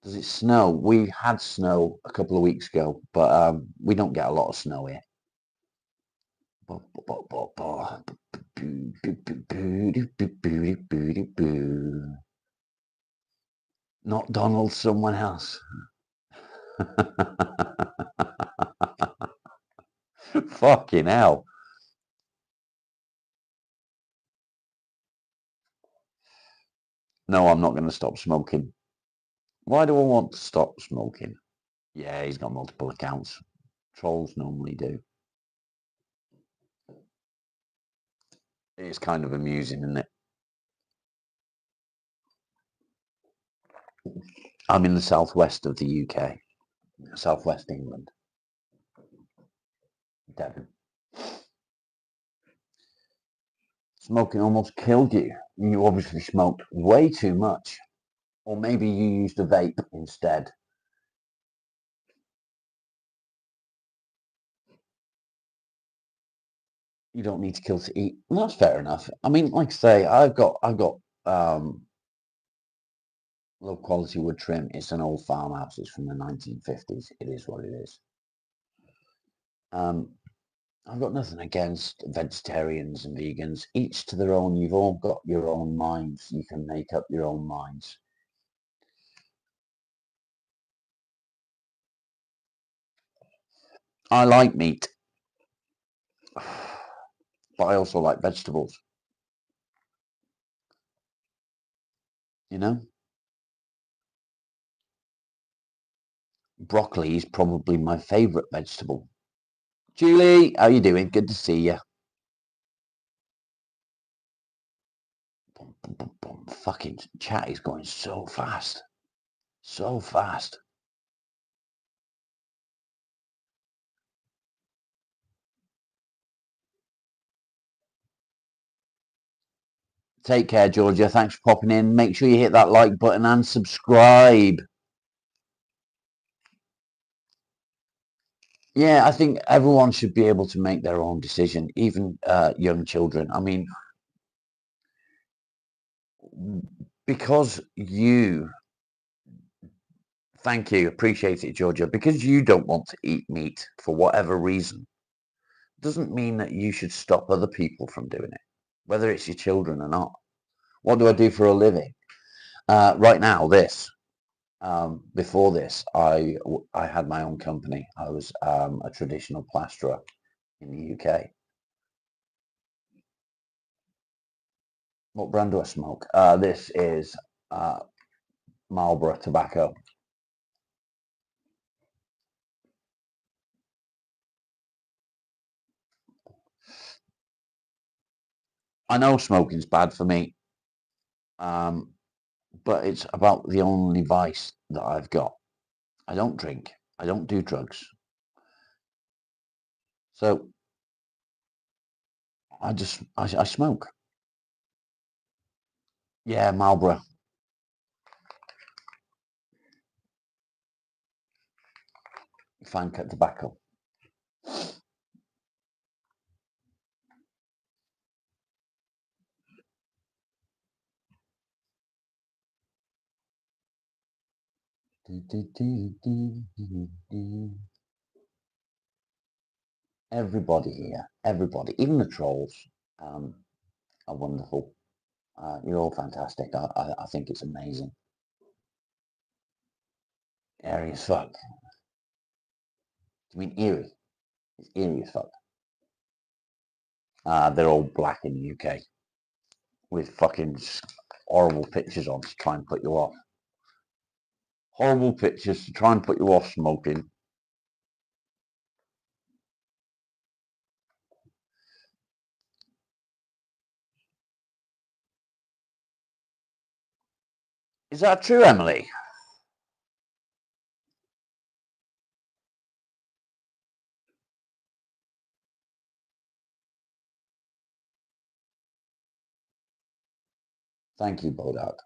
Does it snow? We had snow a couple of weeks ago, but we don't get a lot of snow here. Not Donald, someone else. Fucking hell. No, I'm not going to stop smoking. Why do I want to stop smoking? Yeah, he's got multiple accounts. Trolls normally do. It's kind of amusing, isn't it? I'm in the southwest of the UK, southwest England, Devon. Smoking almost killed you. You obviously smoked way too much. Or maybe you used a vape instead. You don't need to kill to eat. And that's fair enough. I mean, like I say, I've got low quality wood trim. It's an old farmhouse. It's from the 1950s. It is what it is. I've got nothing against vegetarians and vegans. Each to their own. You've all got your own minds. You can make up your own minds. I like meat, but I also like vegetables. You know, broccoli is probably my favorite vegetable. Julie, how you doing? Good to see you. Boom, boom, boom, boom. Fucking chat is going so fast. So fast. Take care, Georgia. Thanks for popping in. Make sure you hit that like button and subscribe. Yeah, I think everyone should be able to make their own decision, even young children. I mean, because you, thank you, appreciate it, Georgia, because you don't want to eat meat for whatever reason, doesn't mean that you should stop other people from doing it, whether it's your children or not. What do I do for a living? Right now, this. Before this, I had my own company. I was a traditional plasterer in the UK. What brand do I smoke? This is Marlboro tobacco. I know smoking's bad for me, but it's about the only vice that I've got. I don't drink. I don't do drugs. So I smoke. Yeah, Marlboro. Fine cut tobacco. Everybody here, everybody, even the trolls, are wonderful. You're all fantastic. I think it's amazing. Airy as fuck. Do you mean eerie? It's eerie as fuck. They're all black in the UK with fucking horrible pictures on to try and put you off. Horrible pictures to try and put you off smoking. Is that true, Emily? Thank you, Bodak.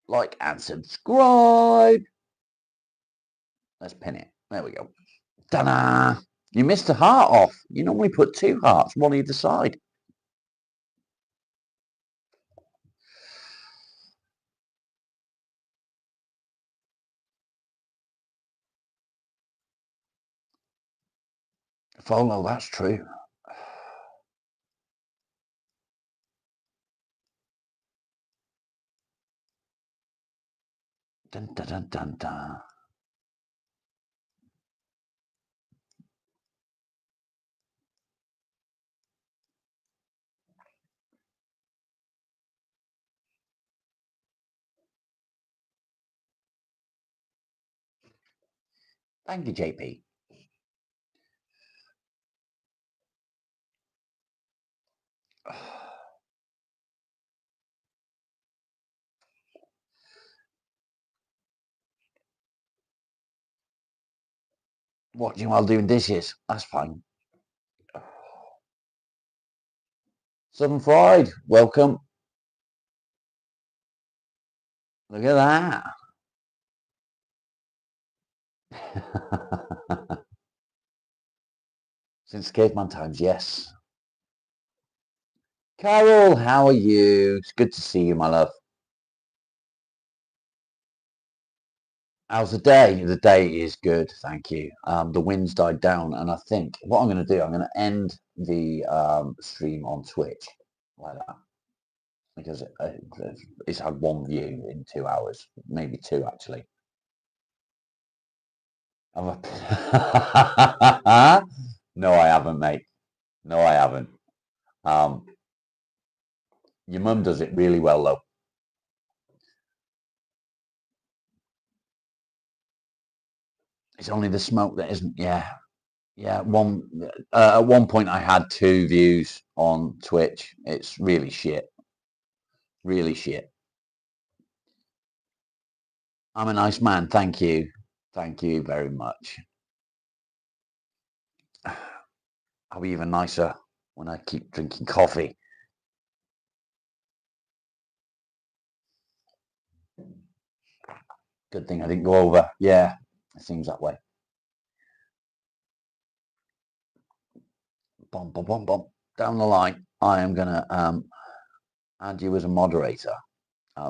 Like and subscribe. Let's pin it. There we go. Ta-da! You missed a heart off. You normally put two hearts, one either side. Follow, that's true. Dun, dun, dun, dun, dun. Thank you, JP. Watching while doing dishes. That's fine. Southern Fried, welcome. Look at that. Since caveman times, yes. Carol, how are you? It's good to see you, my love. How's the day? The day is good, thank you. The wind's died down, and I think what I'm going to do, I'm going to end the stream on Twitch like that because it's had one view in 2 hours, maybe two actually. No, I haven't, mate. No, I haven't. Um, your mum does it really well, though. It's only the smoke that isn't. Yeah, yeah. At one point, I had 2 views on Twitch. It's really shit. Really shit. I'm a nice man. Thank you. Thank you very much. I'll be even nicer when I keep drinking coffee. Good thing I didn't go over. Yeah, it seems that way. Bum, bum, bum, bum. Down the line, I am going to add you as a moderator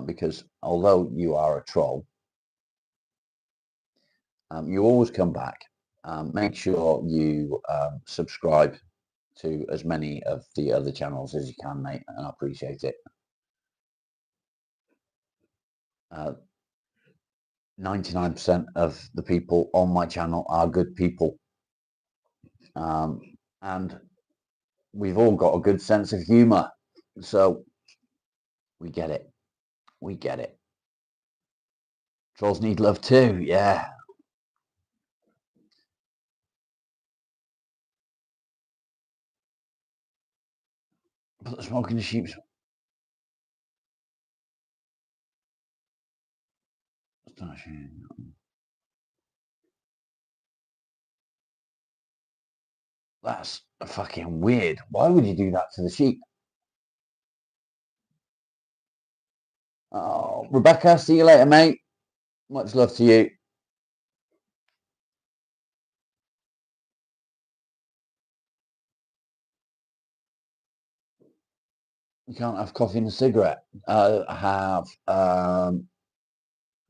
because although you are a troll, you always come back. Make sure you subscribe to as many of the other channels as you can, mate, and I appreciate it. 99% of the people on my channel are good people. And we've all got a good sense of humor. So we get it. We get it. Trolls need love too, yeah. Put the smoke in the sheep's. That's fucking weird. Why would you do that to the sheep? Oh, Rebecca, see you later, mate. Much love to you. You can't have coffee and a cigarette. Have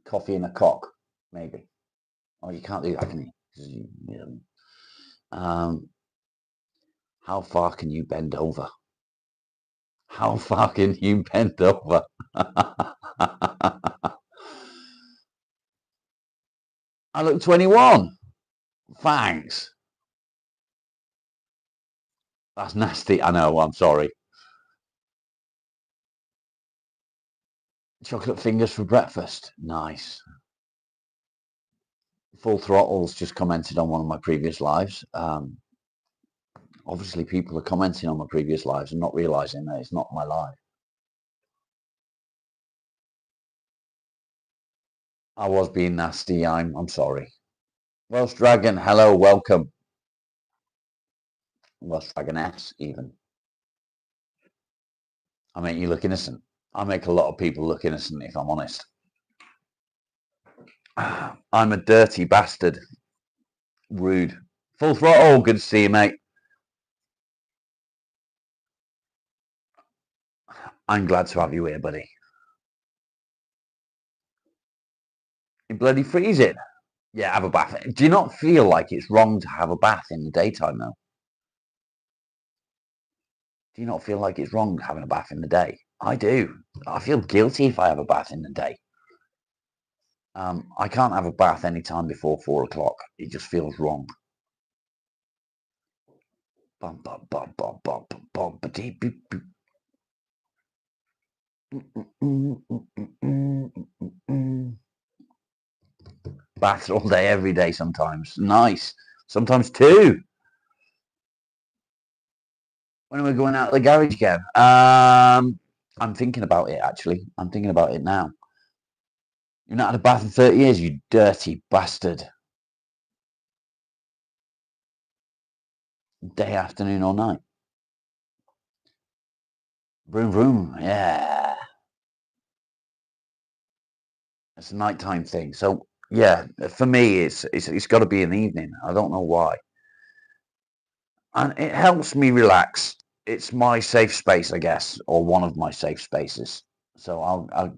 coffee and a cock, maybe. Oh, you can't do that, can you? How far can you bend over? How far can you bend over? I look 21. Thanks. That's nasty. I know. I'm sorry. Chocolate fingers for breakfast. Nice. Full Throttle's just commented on one of my previous lives. Obviously, people are commenting on my previous lives and not realizing that it's not my live. I was being nasty. I'm sorry. Welsh Dragon, hello, welcome. Welsh Dragoness, even. I make you look innocent. I make a lot of people look innocent, if I'm honest. I'm a dirty bastard. Rude. Full Throttle, good to see you, mate. I'm glad to have you here, buddy. You bloody freezing. Yeah, have a bath. Do you not feel like it's wrong to have a bath in the daytime, though? Do you not feel like it's wrong having a bath in the day? I do. I feel guilty if I have a bath in the day. I can't have a bath any time before 4 o'clock. It just feels wrong. Bum, bum, bum, bum, bum, bum, bum, ba-dee, boop, boop. Baths all day, every day sometimes. Nice. Sometimes 2. When are we going out of the garage again? I'm thinking about it, actually. I'm thinking about it now. You've not had a bath in 30 years, you dirty bastard. Day, afternoon, or night. Vroom, vroom. Yeah. It's a nighttime thing. So, yeah, for me, it's got to be an evening. I don't know why. And it helps me relax. it's my safe space, I guess, or one of my safe spaces. So I'll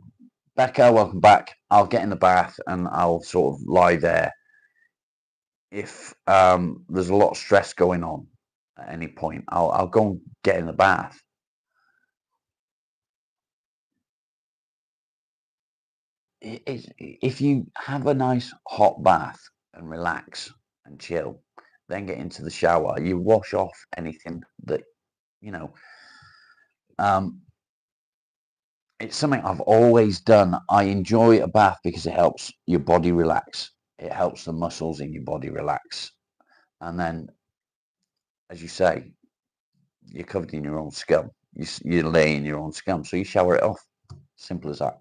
Becca, welcome back. I'll get in the bath and I'll sort of lie there. If there's a lot of stress going on at any point, I'll go and get in the bath. If you have a nice hot bath and relax and chill, then get into the shower, you wash off anything that, you know, um, it's something I've always done. I enjoy a bath because it helps your body relax. It helps the muscles in your body relax. And then, as you say, you're covered in your own scum. You lay in your own scum, so you shower it off. Simple as that.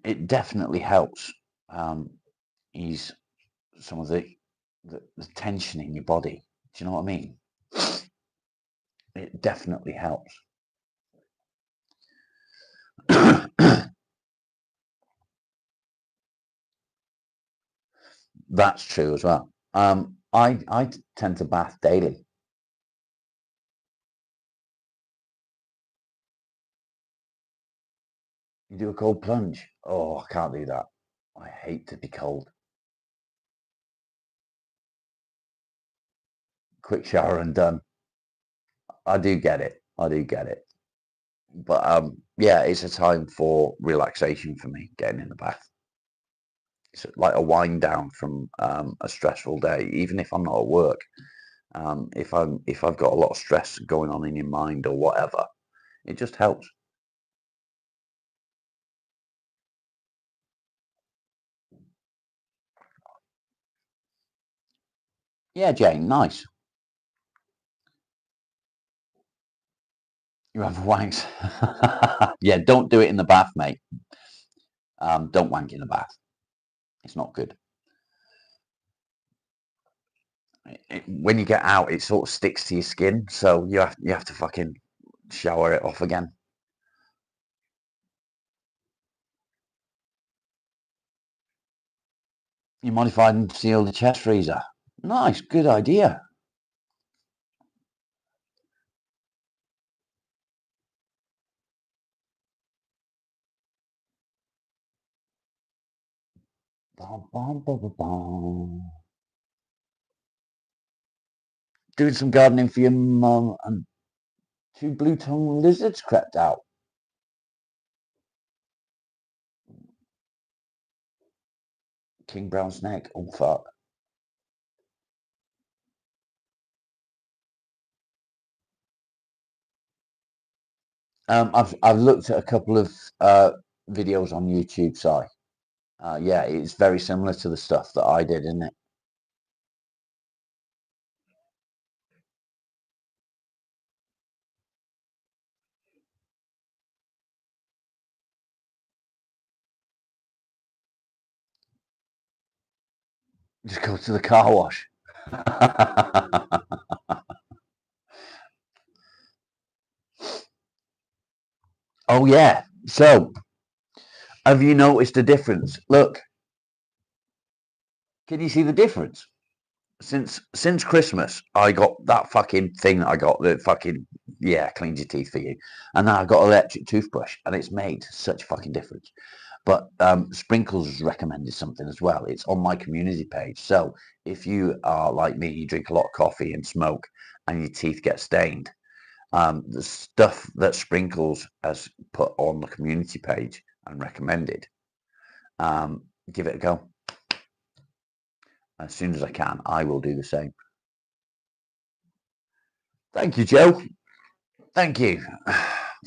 It definitely helps ease some of the tension in your body. Do you know what I mean? It definitely helps. That's true as well. I tend to bath daily. You do a cold plunge. Oh, I can't do that. I hate to be cold. Quick shower and done. I do get it. I do get it. But yeah, it's a time for relaxation for me, getting in the bath. It's like a wind down from a stressful day, even if I'm not at work. If I've got a lot of stress going on in your mind or whatever, it just helps. Yeah, Jane, nice. You have wanks. Yeah, don't do it in the bath, mate. Don't wank in the bath. It's not good. When you get out, it sort of sticks to your skin, so you have to fucking shower it off again. You modified and sealed the chest freezer. Nice, good idea. Bum, bum, bum, bum, bum. Doing some gardening for your mum, and two blue-tongue lizards crept out. King brown snake. Oh fuck. I've looked at a couple of videos on YouTube. Sorry. Yeah, it's very similar to the stuff that I did, isn't it? Just go to the car wash. Oh yeah. So, have you noticed a difference? Look, can you see the difference? Since Christmas, I got that fucking thing that I got, the fucking, yeah, cleans your teeth for you, and now I've got an electric toothbrush, and it's made such a fucking difference. But Sprinkles has recommended something as well. It's on my community page. So if you are like me, you drink a lot of coffee and smoke, and your teeth get stained, the stuff that Sprinkles has put on the community page and recommended, give it a go. As soon as I can, I will do the same. Thank you, Joe. Thank you.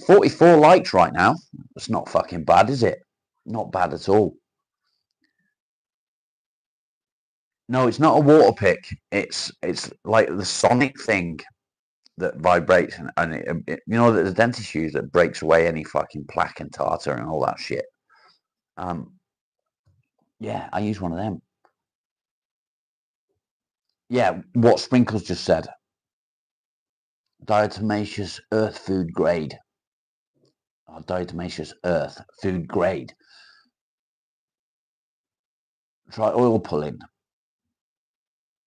44 likes right now. It's not fucking bad, is it? Not bad at all. No, it's not a water pick. It's like the sonic thing that vibrates, and you know that the dentist use that breaks away any fucking plaque and tartar and all that shit. Um, yeah, I use one of them. Yeah, what Sprinkles just said. Diatomaceous earth food grade. Or diatomaceous earth food grade. Try oil pulling.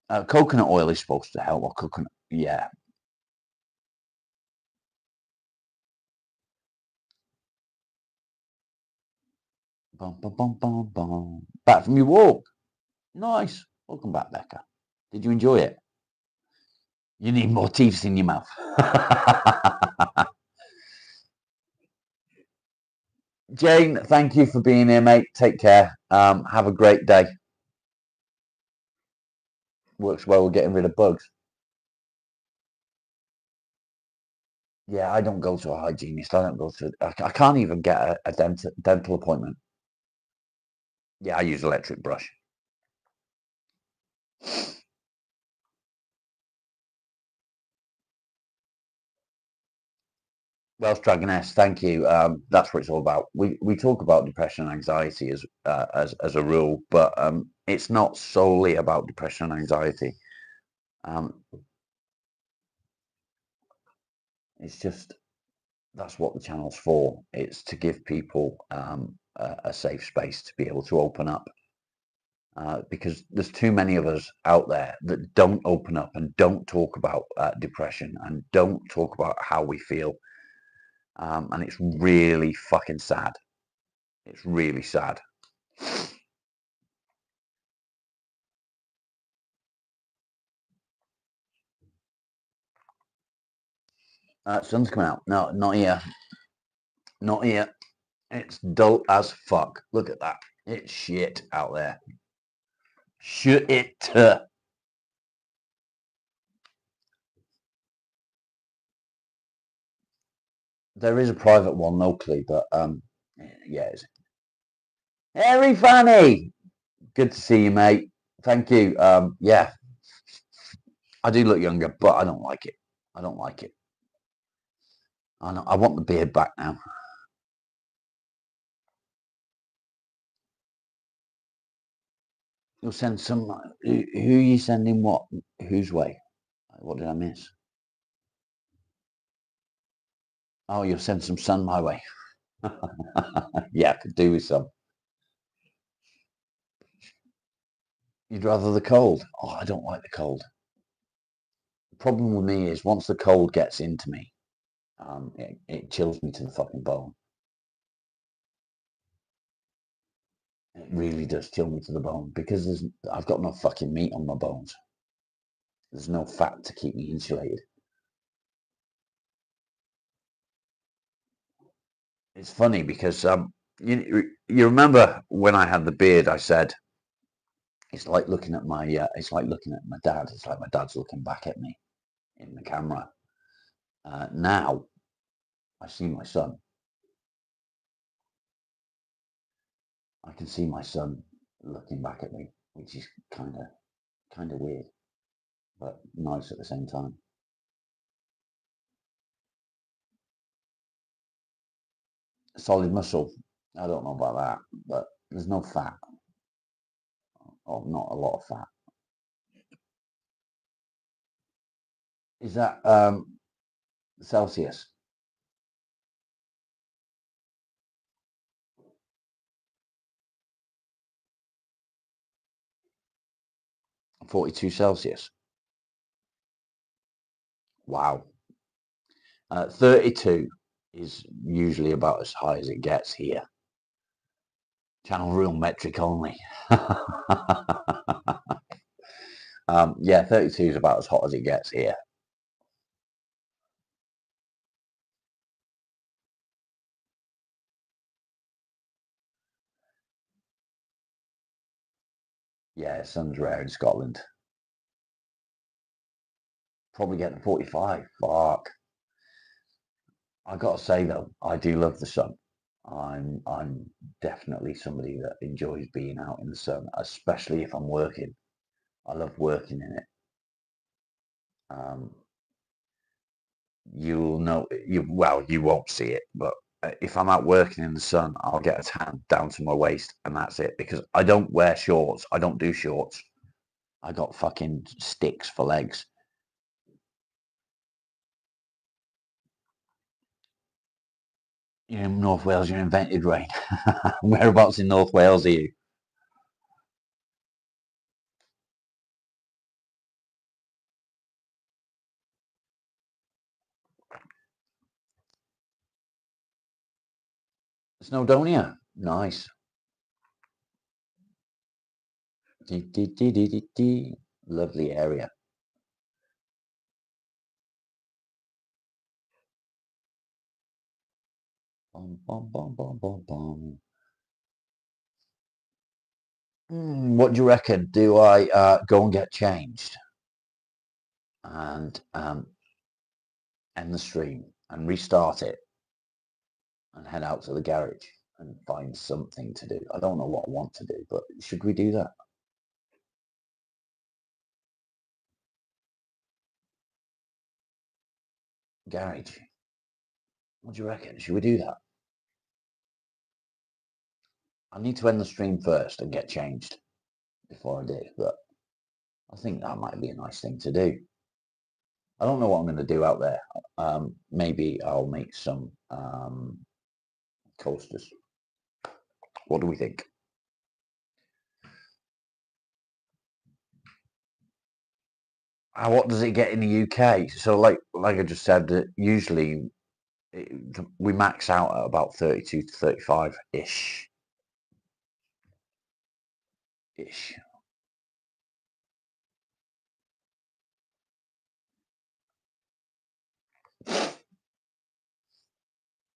Coconut oil is supposed to help, or coconut, yeah. Bum, bum, bum, bum, bum. Back from your walk. Nice. Welcome back, Becca. Did you enjoy it? You need more teeth in your mouth. Jane, thank you for being here, mate. Take care. Have a great day. Works well with getting rid of bugs. Yeah, I don't go to a hygienist. I don't go to. I can't even get a dental appointment. Yeah, I use electric brush. Welsh Dragoness, thank you. That's what it's all about. We talk about depression and anxiety as a rule, but it's not solely about depression and anxiety. It's just that's what the channel's for. It's to give people a safe space to be able to open up. Because there's too many of us out there that don't open up and don't talk about depression and don't talk about how we feel. And it's really fucking sad. It's really sad. Sun's coming out. No, not here. Not here. It's dull as fuck. Look at that. It's shit out there. Shit. There is a private one locally, but yeah, it's very funny. Good to see you, mate. Thank you. Yeah, I do look younger, but I don't like it. I don't like it. I want the beard back now. You'll send some. Who are you sending what? Whose way? What did I miss? Oh, you'll send some sun my way. Yeah, I could do with some. You'd rather the cold? Oh, I don't like the cold. The problem with me is once the cold gets into me, it chills me to the fucking bone. It really does chill me to the bone because I've got no fucking meat on my bones. There's no fat to keep me insulated. It's funny because you remember when I had the beard, I said it's like looking at my it's like looking at my dad. It's like my dad's looking back at me in the camera. Now I see my son. I can see my son looking back at me, which is kind of weird, but nice at the same time. Solid muscle. I don't know about that, but there's no fat, or not a lot of fat. Is that Celsius? 42 Celsius. Wow. 32 is usually about as high as it gets here. Channel real metric only. Yeah, 32 is about as hot as it gets here. Yeah, sun's rare in Scotland. Probably getting 45. Fuck. I gotta say though, I do love the sun. I'm definitely somebody that enjoys being out in the sun, especially if I'm working. I love working in it. Um, you'll know you won't see it, but if I'm out working in the sun, I'll get a tan down to my waist, and that's it. Because I don't wear shorts. I don't do shorts. I got fucking sticks for legs. You're in North Wales. You're invented rain. Whereabouts in North Wales are you? Snowdonia, nice. Lovely area. Bum, bum, bum, bum, bum, bum. What do you reckon? Do I go and get changed and end the stream and restart it and head out to the garage and find something to do? I don't know what I want to do, but should we do that? Garage. What do you reckon? Should we do that? I need to end the stream first and get changed before I do, but I think that might be a nice thing to do. I don't know what I'm going to do out there. Maybe I'll make some coasters. What do we think? What does it get in the UK? So like I just said, that usually we max out at about 32 to 35 ish.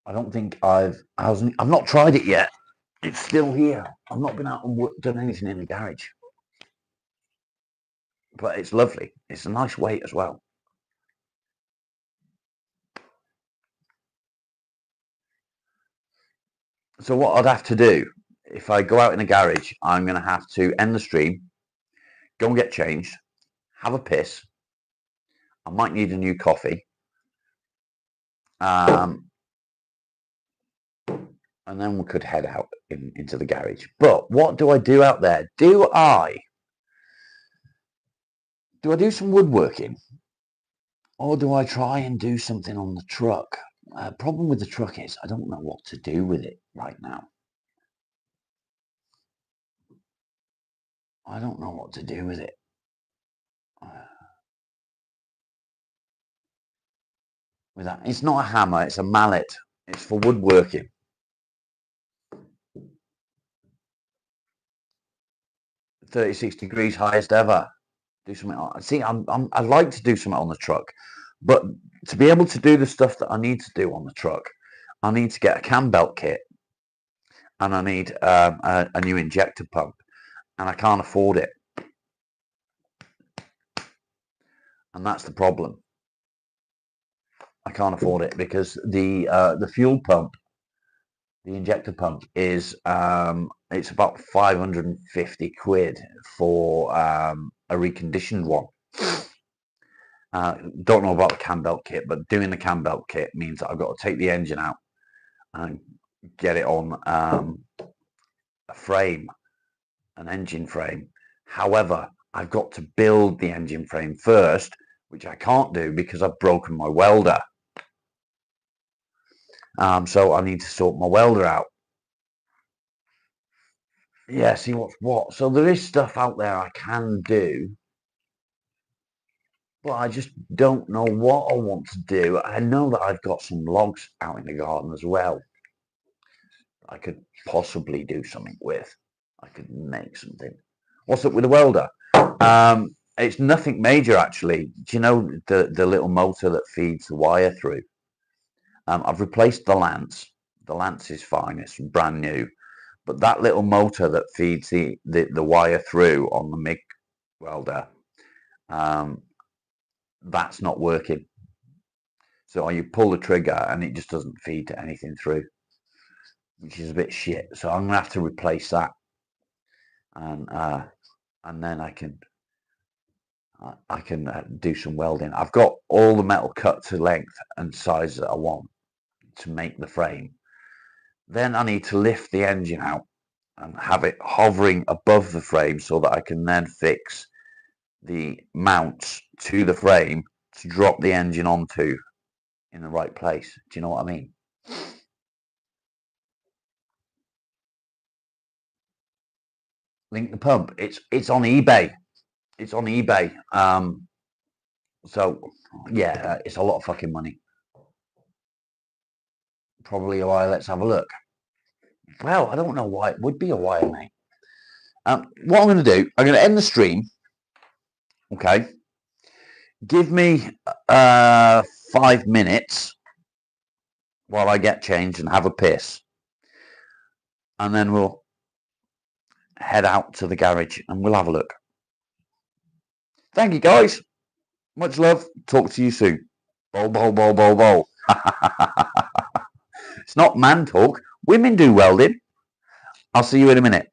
I don't think I've not tried it yet. It's still here. I've not been out and done anything in the garage, but it's lovely. It's a nice weight as well. So what I'd have to do if I go out in the garage, I'm going to have to end the stream, go and get changed, have a piss. I might need a new coffee. And then we could head out into the garage. But what do I do out there? Do I do some woodworking? Or do I try and do something on the truck? Problem with the truck is I don't know what to do with it right now. I don't know what to do with it. With that, it's not a hammer, it's a mallet. It's for woodworking. $36 highest ever. Do something on. See, I like to do something on the truck, but to be able to do the stuff that I need to do on the truck, I need to get a cam belt kit, and I need a new injector pump, and I can't afford it, and that's the problem. I can't afford it because the fuel pump, the injector pump, is it's about 550 quid for a reconditioned one. Don't know about the cam belt kit, but doing the cam belt kit means that I've got to take the engine out and get it on a frame, an engine frame. However, I've got to build the engine frame first, which I can't do because I've broken my welder. So I need to sort my welder out. Yeah, see what's what. So there is stuff out there I can do, but I just don't know what I want to do. I know that I've got some logs out in the garden as well. I could possibly do something with. I could make something. What's up with the welder? It's nothing major actually. Do you know the little motor that feeds the wire through? I've replaced the lance. The lance is fine. It's brand new. But that little motor that feeds the wire through on the MIG welder, that's not working. So you pull the trigger and it just doesn't feed anything through, which is a bit shit. So I'm gonna have to replace that, and then I can do some welding. I've got all the metal cut to length and size that I want to make the frame. Then I need to lift the engine out and have it hovering above the frame so that I can then fix the mounts to the frame to drop the engine onto in the right place. Do you know what I mean? Link the pump. It's on eBay. It's on eBay. So yeah, it's a lot of fucking money. Probably why. Let's have a look. Well, I don't know why it would be a while, mate. What I'm going to do, I'm going to end the stream. Okay. Give me 5 minutes while I get changed and have a piss. And then we'll head out to the garage and we'll have a look. Thank you, guys. Much love. Talk to you soon. Bowl, bowl, bowl, bowl, bowl. It's not man talk. Women do welding. I'll see you in a minute.